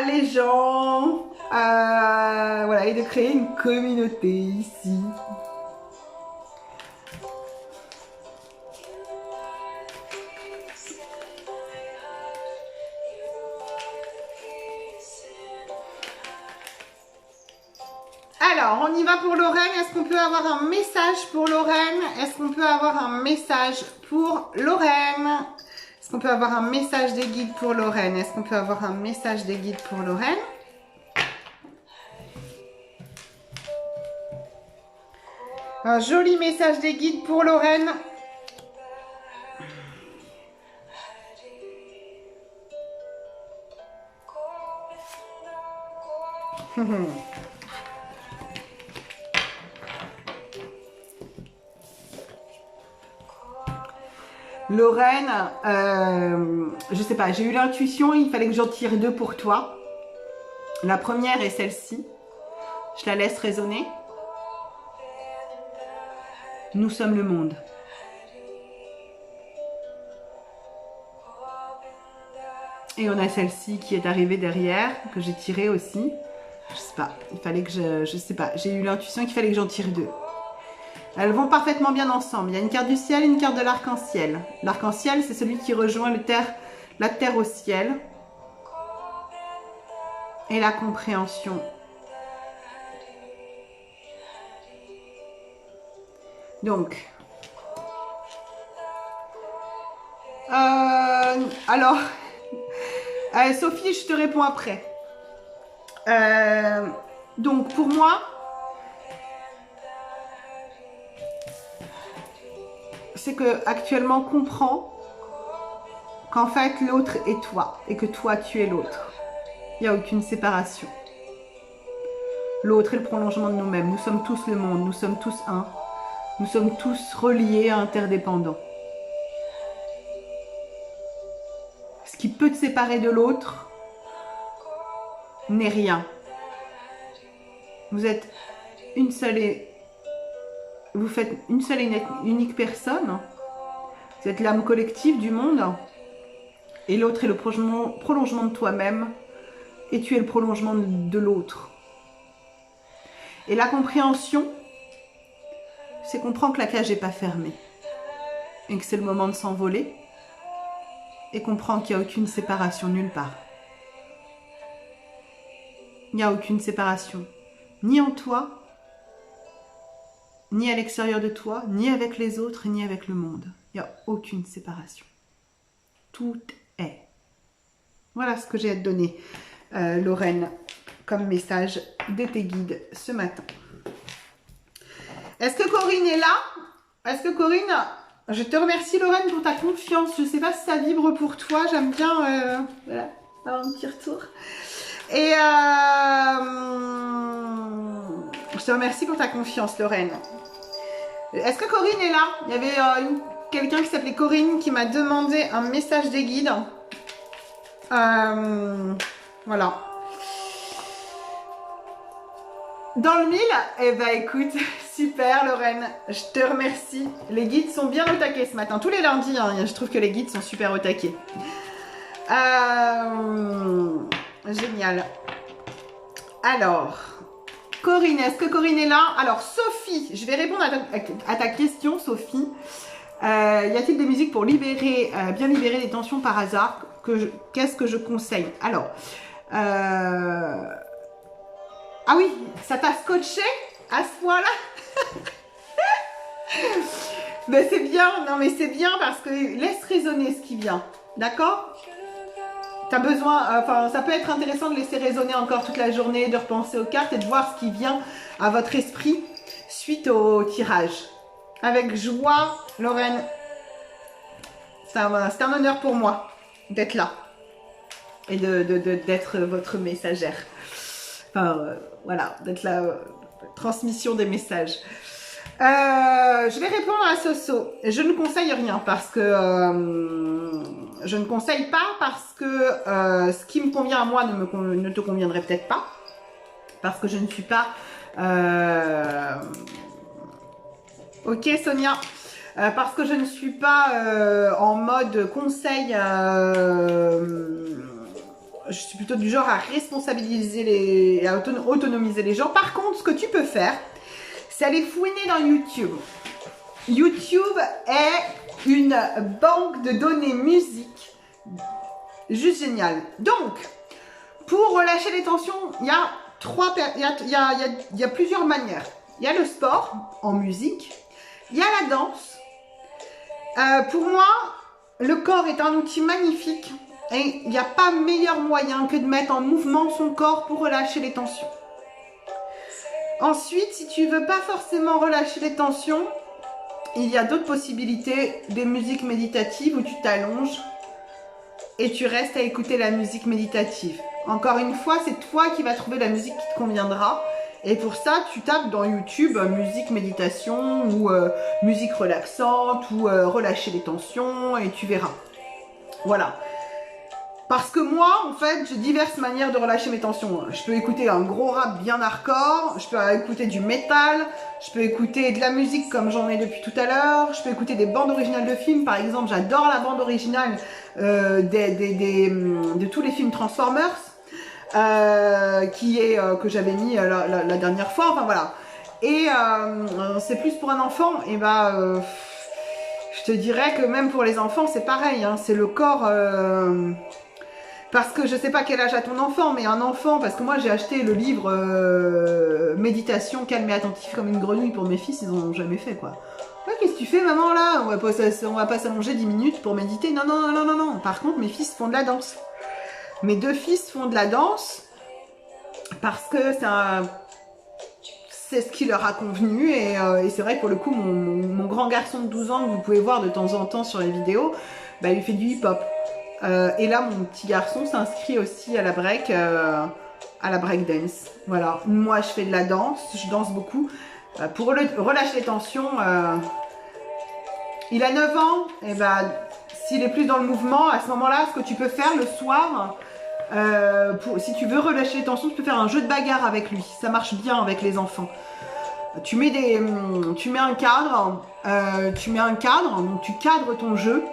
les gens, voilà, et de créer une communauté ici. Alors, on y va pour Lorraine. Est-ce qu'on peut avoir un message pour Lorraine? Est-ce qu'on peut avoir un message pour Lorraine? Est-ce qu'on peut avoir un message des guides pour Lorraine? Est-ce qu'on peut avoir un message des guides pour Lorraine? Un joli message des guides pour Lorraine. Lorraine, je sais pas, j'ai eu l'intuition, il fallait que j'en tire deux pour toi. La première est celle-ci. Je la laisse résonner. Nous sommes le monde. Et on a celle-ci qui est arrivée derrière, que j'ai tirée aussi. Je sais pas, il fallait que je sais pas, j'ai eu l'intuition qu'il fallait que j'en tire deux. Elles vont parfaitement bien ensemble. Il y a une carte du ciel et une carte de l'arc-en-ciel. L'arc-en-ciel, c'est celui qui rejoint la terre au ciel. Et la compréhension. Donc. Alors. Sophie, je te réponds après. Donc, pour moi, c'est que actuellement comprends qu'en fait l'autre est toi et que toi tu es l'autre. Il n'y a aucune séparation. L'autre est le prolongement de nous-mêmes. Nous sommes tous le monde, nous sommes tous un. Nous sommes tous reliés, interdépendants. Ce qui peut te séparer de l'autre n'est rien. Vous êtes une seule et vous faites une seule et unique personne. Vous êtes l'âme collective du monde. Et l'autre est le prolongement de toi-même. Et tu es le prolongement de l'autre. Et la compréhension, c'est comprendre que la cage n'est pas fermée. Et que c'est le moment de s'envoler. Et comprendre qu'il n'y a aucune séparation nulle part. Il n'y a aucune séparation. Ni en toi, ni à l'extérieur de toi, ni avec les autres, ni avec le monde. Il n'y a aucune séparation. Tout est. Voilà ce que j'ai à te donner, Lorraine, comme message de tes guides ce matin. Est-ce que Corinne est là? Est-ce que Corinne... Je te remercie, Lorraine, pour ta confiance. Je ne sais pas si ça vibre pour toi. J'aime bien voilà, avoir un petit retour. Et je te remercie pour ta confiance, Lorraine. Est-ce que Corinne est là? Il y avait quelqu'un qui s'appelait Corinne qui m'a demandé un message des guides. Voilà. Dans le mille, eh ben écoute, super Lorraine, je te remercie. Les guides sont bien au taquet ce matin. Tous les lundis, hein, je trouve que les guides sont super au taquet. Génial. Alors, Corinne, est-ce que Corinne est là? Alors, Sophie, je vais répondre à ta question, Sophie. Y a-t-il des musiques pour libérer, bien libérer des tensions par hasard? Qu'est-ce que je conseille? Alors, ah oui, ça t'a scotché à ce point-là? Mais c'est bien, non mais c'est bien parce que laisse résonner ce qui vient, d'accord? T'as besoin, enfin ça peut être intéressant de laisser résonner encore toute la journée, de repenser aux cartes et de voir ce qui vient à votre esprit suite au tirage. Avec joie, Lorraine, c'est un honneur pour moi d'être là et d'être votre messagère. Enfin, voilà, d'être la transmission des messages. Je vais répondre à Soso. Je ne conseille rien parce que je ne conseille pas parce que ce qui me convient à moi ne te conviendrait peut-être pas. Parce que je ne suis pas... Ok Sonia. Parce que je ne suis pas en mode conseil... je suis plutôt du genre à responsabiliser à autonomiser les gens. Par contre, ce que tu peux faire, c'est aller fouiner dans YouTube. YouTube est une banque de données musique juste géniale. Donc, pour relâcher les tensions, il y a plusieurs manières. Il y a le sport en musique, il y a la danse. Pour moi, le corps est un outil magnifique. Et il n'y a pas meilleur moyen que de mettre en mouvement son corps pour relâcher les tensions. Ensuite, si tu ne veux pas forcément relâcher les tensions, il y a d'autres possibilités, des musiques méditatives où tu t'allonges et tu restes à écouter la musique méditative. Encore une fois, c'est toi qui vas trouver la musique qui te conviendra. Et pour ça, tu tapes dans YouTube musique méditation ou musique relaxante ou relâcher les tensions et tu verras. Voilà. Parce que moi, en fait, j'ai diverses manières de relâcher mes tensions. Je peux écouter un gros rap bien hardcore, je peux écouter du métal, je peux écouter de la musique comme j'en ai depuis tout à l'heure, je peux écouter des bandes originales de films. Par exemple, j'adore la bande originale de tous les films Transformers. que j'avais mis la dernière fois, enfin voilà. Et c'est plus pour un enfant, et je te dirais que même pour les enfants c'est pareil, hein, c'est le corps... parce que je sais pas quel âge a ton enfant, mais un enfant, parce que moi j'ai acheté le livre Méditation calme et attentif comme une grenouille pour mes fils, ils en ont jamais fait quoi. Ouais, qu'est-ce que tu fais maman là? On va pas s'allonger 10 minutes pour méditer. Non, non, non, non, non, non. Par contre, mes fils font de la danse. Mes 2 fils font de la danse parce que c'est ce qui leur a convenu. Et c'est vrai que pour le coup, mon grand garçon de 12 ans, que vous pouvez voir de temps en temps sur les vidéos, bah, il fait du hip-hop. Et là, mon petit garçon s'inscrit aussi à la break dance. Voilà. Moi, je fais de la danse, je danse beaucoup. Pour relâcher les tensions, il a 9 ans, et s'il est plus dans le mouvement, à ce moment-là, ce que tu peux faire le soir, si tu veux relâcher les tensions, tu peux faire un jeu de bagarre avec lui. Ça marche bien avec les enfants. Tu mets un cadre, donc tu cadres ton jeu,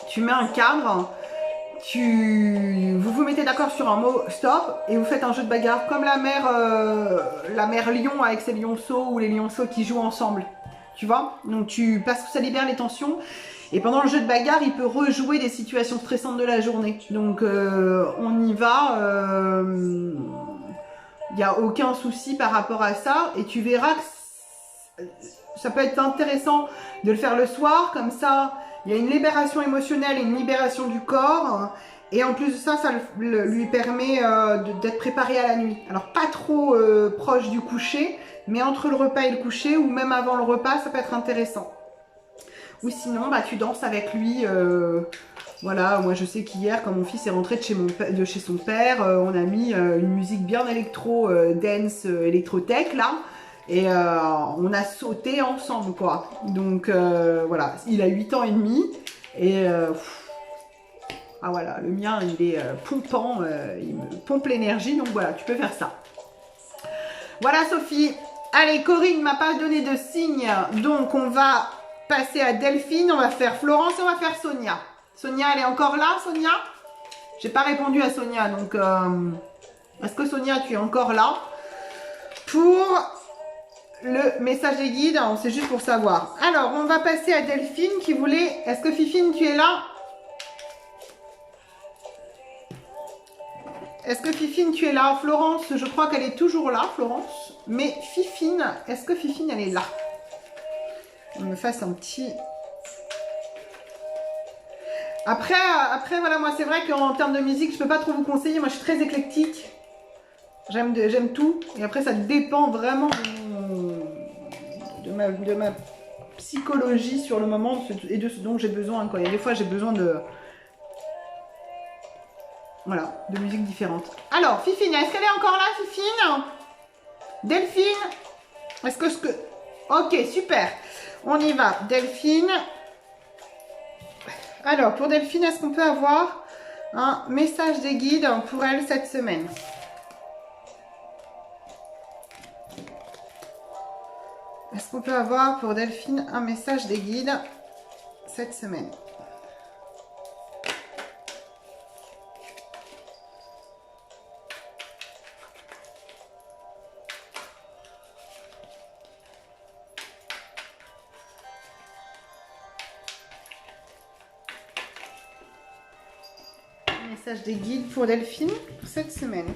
tu mets un cadre, vous vous mettez d'accord sur un mot stop et vous faites un jeu de bagarre comme la mère lion avec ses lionceaux ou les lionceaux qui jouent ensemble, tu vois. Donc parce que ça libère les tensions et pendant le jeu de bagarre il peut rejouer des situations stressantes de la journée. Donc on y va, il n'y a aucun souci par rapport à ça et tu verras que ça peut être intéressant de le faire le soir, comme ça il y a une libération émotionnelle et une libération du corps. Et en plus de ça, ça lui permet d'être préparé à la nuit. Alors pas trop proche du coucher, mais entre le repas et le coucher, ou même avant le repas, ça peut être intéressant. Ou sinon, tu danses avec lui. Voilà, moi je sais qu'hier, quand mon fils est rentré de chez son père, on a mis une musique bien électro, dance, électrotech là. Et on a sauté ensemble quoi. Donc voilà, il a 8 ans et demi. Et ah voilà, le mien il est pompant, il me pompe l'énergie. Donc voilà, tu peux faire ça. Voilà Sophie. Allez, Corinne m'a pas donné de signe. Donc on va passer à Delphine, on va faire Florence et on va faire Sonia. Sonia, elle est encore là, Sonia? J'ai pas répondu à Sonia, donc est-ce que Sonia, tu es encore là? Pour le message des guides, c'est juste pour savoir. Alors, on va passer à Delphine qui voulait... Est-ce que Fifine, tu es là? Est-ce que Fifine, tu es là? Florence, je crois qu'elle est toujours là, Florence. Mais Fifine, est-ce que Fifine, elle est là? On me fasse un petit... Après voilà, moi, c'est vrai qu'en termes de musique, je peux pas trop vous conseiller. Moi, je suis très éclectique. J'aime tout. Et après, ça dépend vraiment de ma psychologie sur le moment et de ce dont j'ai besoin. Quoi. Il y a des fois, j'ai besoin de... Voilà, de musique différente. Alors, Fifine, est-ce qu'elle est encore là, Fifine? Delphine? Est-ce que... Ok, super. On y va. Delphine. Alors, pour Delphine, est-ce qu'on peut avoir un message des guides pour elle cette semaine? Est-ce qu'on peut avoir pour Delphine un message des guides cette semaine? Un message des guides pour Delphine pour cette semaine.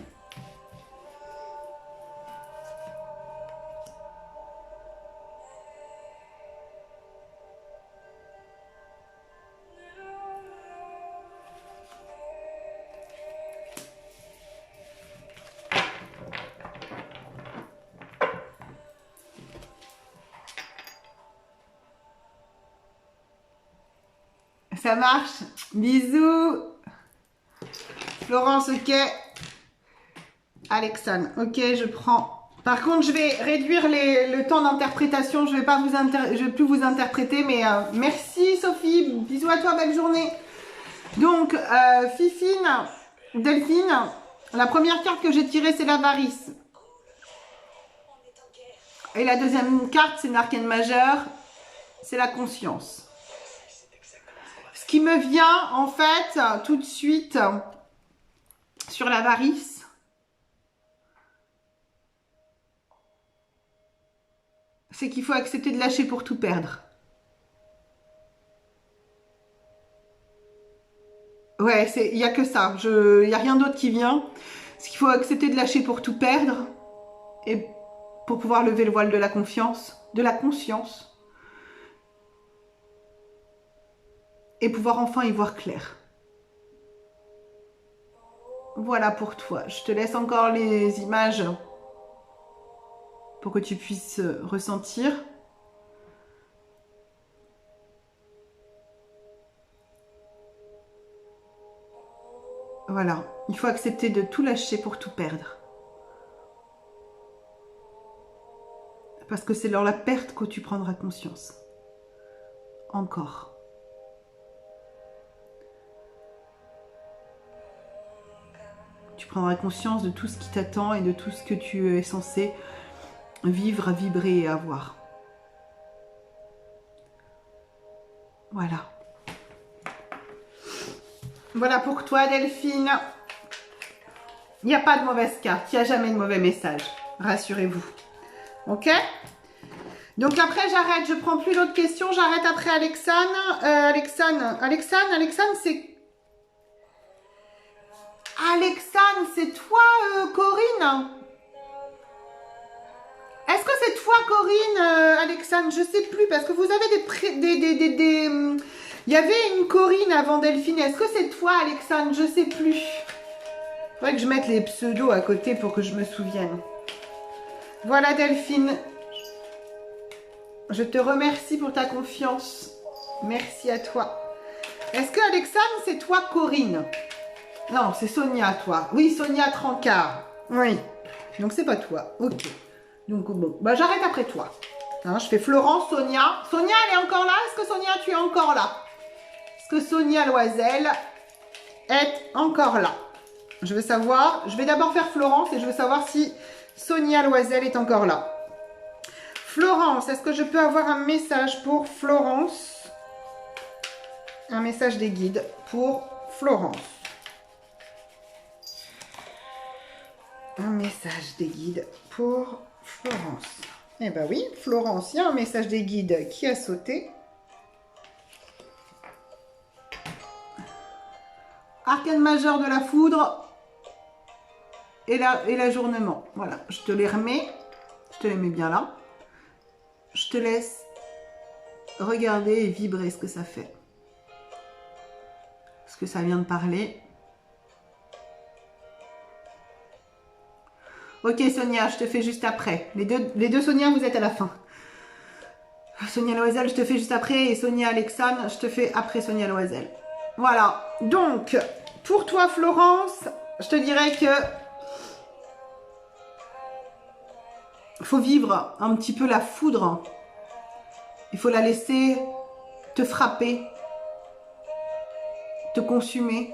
Ça marche. Bisous. Florence, ok. Alexandre, ok, je prends. Par contre, je vais réduire le temps d'interprétation. Je vais plus vous interpréter, mais merci Sophie. Bisous à toi, belle journée. Donc, Fifine, Delphine, la première carte que j'ai tirée, c'est l'avarice. Et la deuxième carte, c'est l'arcane majeur. C'est la conscience. Ce qui me vient, en fait, tout de suite, sur l'avarice, c'est qu'il faut accepter de lâcher pour tout perdre. Ouais, il n'y a que ça. Il n'y a rien d'autre qui vient. C'est qu'il faut accepter de lâcher pour tout perdre et pour pouvoir lever le voile de la confiance, de la conscience et pouvoir enfin y voir clair. Voilà pour toi. Je te laisse encore les images pour que tu puisses ressentir. Voilà, il faut accepter de tout lâcher pour tout perdre. Parce que c'est lors la perte que tu prendras conscience. Encore. Tu prendras conscience de tout ce qui t'attend et de tout ce que tu es censé vivre, vibrer et avoir. Voilà. Voilà pour toi, Delphine. Il n'y a pas de mauvaise carte. Il n'y a jamais de mauvais message. Rassurez-vous. Ok? Donc après, j'arrête. Je prends plus d'autres questions. J'arrête après Alexane. Alexane, c'est... Alexane, c'est toi, Corinne? Est-ce que c'est toi, Corinne, Alexane? Je sais plus, parce que vous avez il y avait une Corinne avant Delphine. Est-ce que c'est toi, Alexane? Je sais plus. Faudrait que je mette les pseudos à côté pour que je me souvienne. Voilà, Delphine. Je te remercie pour ta confiance. Merci à toi. Est-ce que Alexane, c'est toi, Corinne? Non, c'est Sonia, toi. Oui, Sonia Trancard. Oui. Donc, c'est pas toi. Ok. Donc, bon. Bah, j'arrête après toi. Hein, je fais Florence, Sonia. Sonia, elle est encore là? Est-ce que Sonia, tu es encore là? Est-ce que Sonia Loisel est encore là? Je veux savoir. Je vais d'abord faire Florence et je veux savoir si Sonia Loisel est encore là. Florence, est-ce que je peux avoir un message pour Florence? Un message des guides pour Florence. Un message des guides pour Florence. Eh ben oui, Florence, il y a un message des guides qui a sauté. Arcane majeur de la foudre et l'ajournement. Voilà, je te les remets. Je te les mets bien là. Je te laisse regarder et vibrer ce que ça fait. Ce que ça vient de parler. Ok Sonia, je te fais juste après. Les deux Sonia, vous êtes à la fin. Sonia Loisel, je te fais juste après. Et Sonia Alexane, je te fais après Sonia Loisel. Voilà. Donc, pour toi Florence, je te dirais que faut vivre un petit peu la foudre. Il faut la laisser te frapper, te consumer,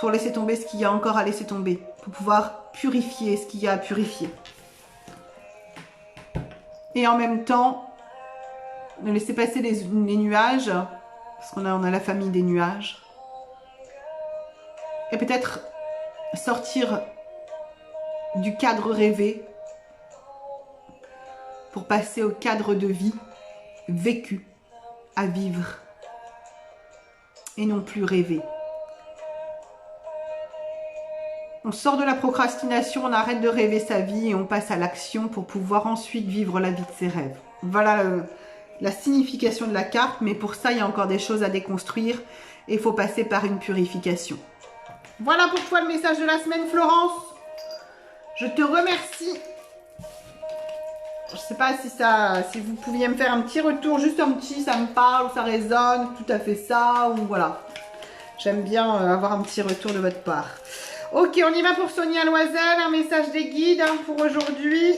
pour laisser tomber ce qu'il y a encore à laisser tomber, pour pouvoir purifier ce qu'il y a à purifier. Et en même temps, ne laisser passer les nuages, parce qu'on a la famille des nuages, et peut-être sortir du cadre rêvé pour passer au cadre de vie vécu, à vivre, et non plus rêver. On sort de la procrastination, on arrête de rêver sa vie et on passe à l'action pour pouvoir ensuite vivre la vie de ses rêves. Voilà la signification de la carte, mais pour ça, il y a encore des choses à déconstruire et il faut passer par une purification. Voilà pour toi le message de la semaine, Florence. Je te remercie. Je ne sais pas si vous pouviez me faire un petit retour, juste un petit, ça me parle, ça résonne, tout à fait ça, ou voilà. J'aime bien avoir un petit retour de votre part. Ok, on y va pour Sonia Loisel, un message des guides pour aujourd'hui.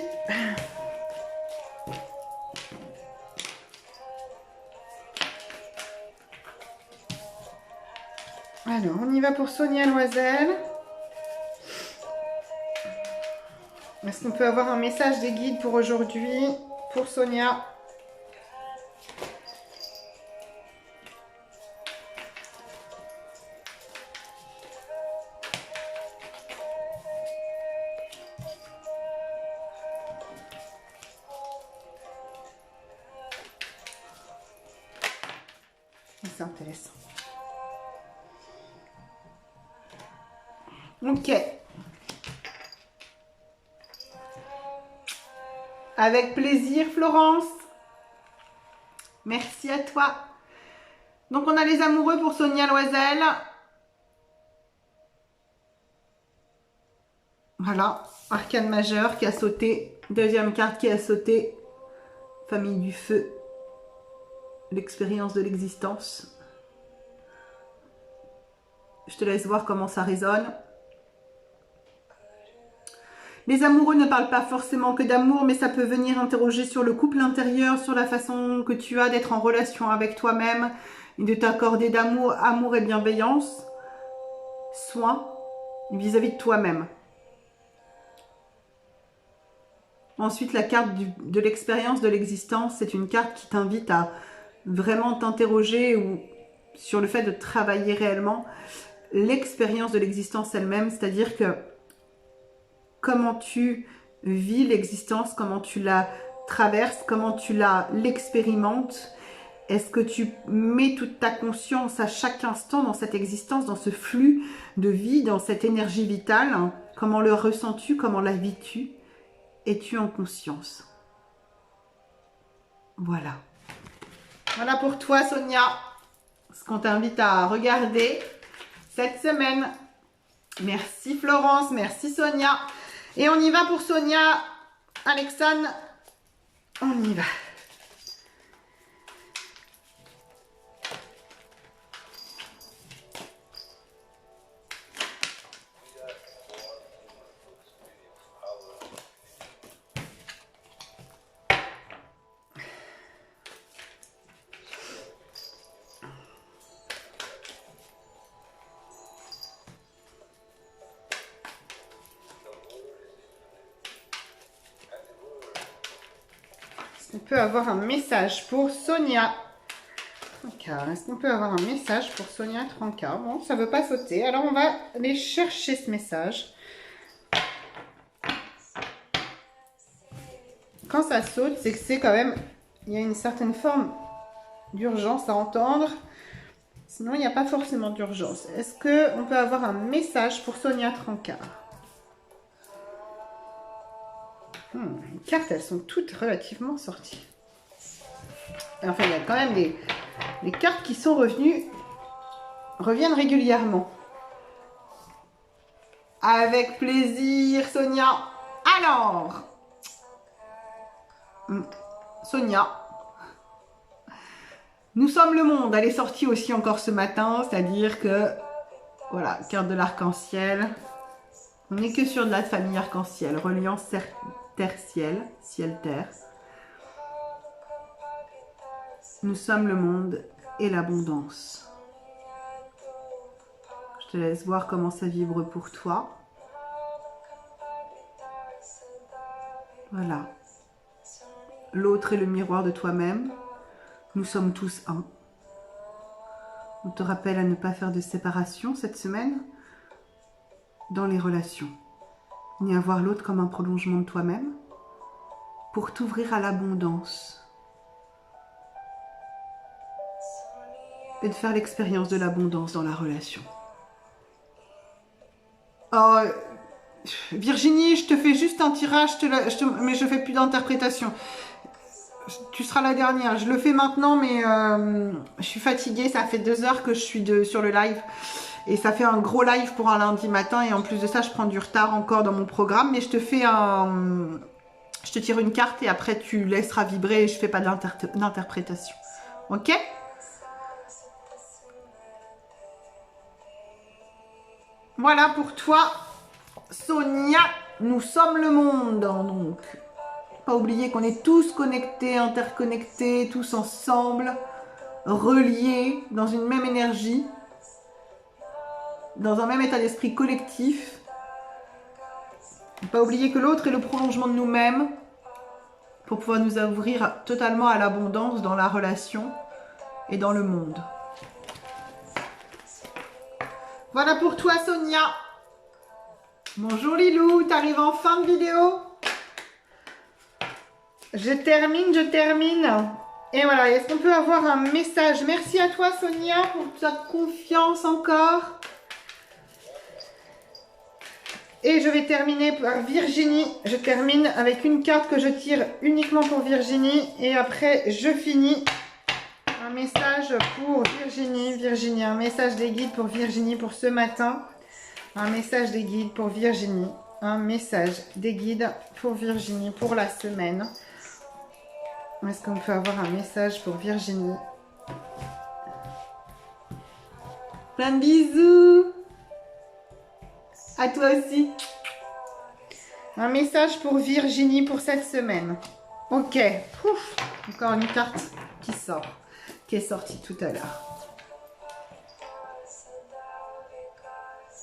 Alors, on y va pour Sonia Loisel. Est-ce qu'on peut avoir un message des guides pour aujourd'hui, pour Sonia ? C'est intéressant. Ok. Avec plaisir, Florence. Merci à toi. Donc, on a les amoureux pour Sonia Loisel. Voilà. Arcane majeur qui a sauté. Deuxième carte qui a sauté. Famille du feu. L'expérience de l'existence. Je te laisse voir comment ça résonne. Les amoureux ne parlent pas forcément que d'amour, mais ça peut venir interroger sur le couple intérieur, sur la façon que tu as d'être en relation avec toi-même et de t'accorder d'amour, amour et bienveillance, soin vis-à-vis de toi-même. Ensuite, la carte de l'expérience de l'existence, c'est une carte qui t'invite à vraiment t'interroger sur le fait de travailler réellement l'expérience de l'existence elle-même, c'est-à-dire que comment tu vis l'existence, comment tu la traverses, comment tu l'expérimentes. Est-ce que tu mets toute ta conscience à chaque instant dans cette existence, dans ce flux de vie, dans cette énergie vitale? Comment le ressens-tu? Comment la vis-tu? Es-tu en conscience? Voilà. Voilà pour toi, Sonia. Ce qu'on t'invite à regarder cette semaine. Merci Florence, merci Sonia. Et on y va pour Sonia, Alexandre, on y va. On peut avoir un message pour Sonia. Est-ce qu'on peut avoir un message pour Sonia Tranca? Bon, ça ne veut pas sauter. Alors, on va aller chercher ce message. Quand ça saute, c'est que c'est quand même... Il y a une certaine forme d'urgence à entendre. Sinon, il n'y a pas forcément d'urgence. Est-ce qu'on peut avoir un message pour Sonia Tranca? Les cartes, elles sont toutes relativement sorties. Enfin, il y a quand même des cartes qui sont reviennent régulièrement. Avec plaisir, Sonia. Alors, Sonia, nous sommes le monde. Elle est sortie aussi encore ce matin, c'est-à-dire que, voilà, carte de l'arc-en-ciel. On n'est que sur de la famille arc-en-ciel, reliant terre-ciel, ciel-terre. Nous sommes le monde et l'abondance. Je te laisse voir comment ça vibre pour toi. Voilà. L'autre est le miroir de toi-même. Nous sommes tous un. On te rappelle à ne pas faire de séparation cette semaine dans les relations, ni à voir l'autre comme un prolongement de toi-même, pour t'ouvrir à l'abondance et de faire l'expérience de l'abondance dans la relation. Oh, Virginie, je te fais juste un tirage, mais je fais plus d'interprétation. Tu seras la dernière. Je le fais maintenant, mais je suis fatiguée. Ça fait 2 heures que je suis sur le live. Et ça fait un gros live pour un lundi matin. Et en plus de ça, je prends du retard encore dans mon programme. Mais je te fais je te tire une carte et après tu laisseras vibrer et je fais pas d'interprétation. Ok? Voilà pour toi, Sonia. Nous sommes le monde. Donc, pas oublier qu'on est tous connectés, interconnectés, tous ensemble, reliés dans une même énergie, dans un même état d'esprit collectif. Pas oublier que l'autre est le prolongement de nous-mêmes pour pouvoir nous ouvrir totalement à l'abondance dans la relation et dans le monde. Voilà pour toi, Sonia. Bonjour Lilou, t'arrives en fin de vidéo. Je termine. Et voilà, est-ce qu'on peut avoir un message? Merci à toi Sonia pour ta confiance encore. Et je vais terminer par Virginie. Je termine avec une carte que je tire uniquement pour Virginie. Et après, je finis. Un message pour Virginie. Virginie, un message des guides pour Virginie pour ce matin. Un message des guides pour Virginie. Un message des guides pour Virginie pour la semaine. Est-ce qu'on peut avoir un message pour Virginie? Plein de bisous. À toi aussi. Un message pour Virginie pour cette semaine. Ok. Ouf. Encore une carte qui sort. Qui est sortie tout à l'heure.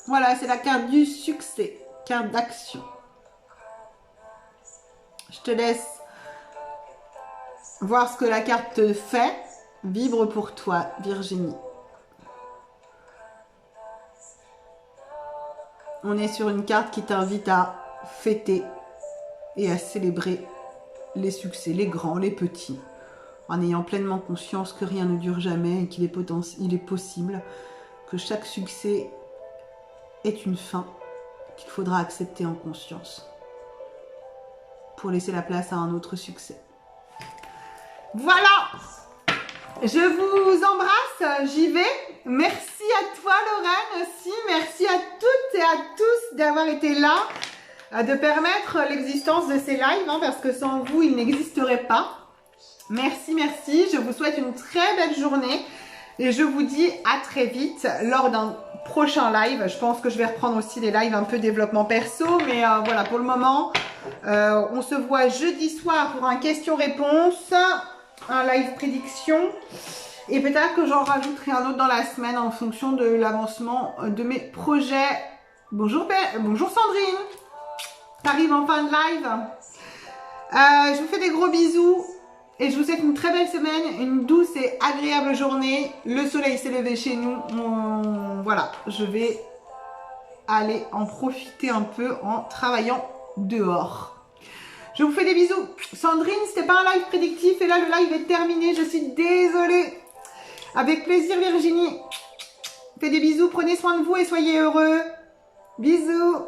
Voilà, c'est la carte du succès. Carte d'action. Je te laisse voir ce que la carte te fait. Vibre pour toi, Virginie. On est sur une carte qui t'invite à fêter et à célébrer les succès, les grands, les petits, en ayant pleinement conscience que rien ne dure jamais et qu'il est possible que chaque succès est une fin qu'il faudra accepter en conscience pour laisser la place à un autre succès. Voilà! Je vous embrasse, j'y vais. Merci à toi Lorraine aussi, merci à toutes et à tous d'avoir été là, de permettre l'existence de ces lives, hein, parce que sans vous, ils n'existeraient pas. Merci, merci, je vous souhaite une très belle journée et je vous dis à très vite lors d'un prochain live. Je pense que je vais reprendre aussi des lives un peu développement perso, mais voilà, pour le moment, on se voit jeudi soir pour un question-réponse, un live prédiction. Et peut-être que j'en rajouterai un autre dans la semaine en fonction de l'avancement de mes projets. Bonjour, bonjour Sandrine. T'arrives en fin de live. Je vous fais des gros bisous. Et je vous souhaite une très belle semaine, une douce et agréable journée. Le soleil s'est levé chez nous. Voilà, je vais aller en profiter un peu en travaillant dehors. Je vous fais des bisous. Sandrine, c'était pas un live prédictif et là le live est terminé. Je suis désolée. Avec plaisir Virginie. Fais des bisous, prenez soin de vous et soyez heureux. Bisous.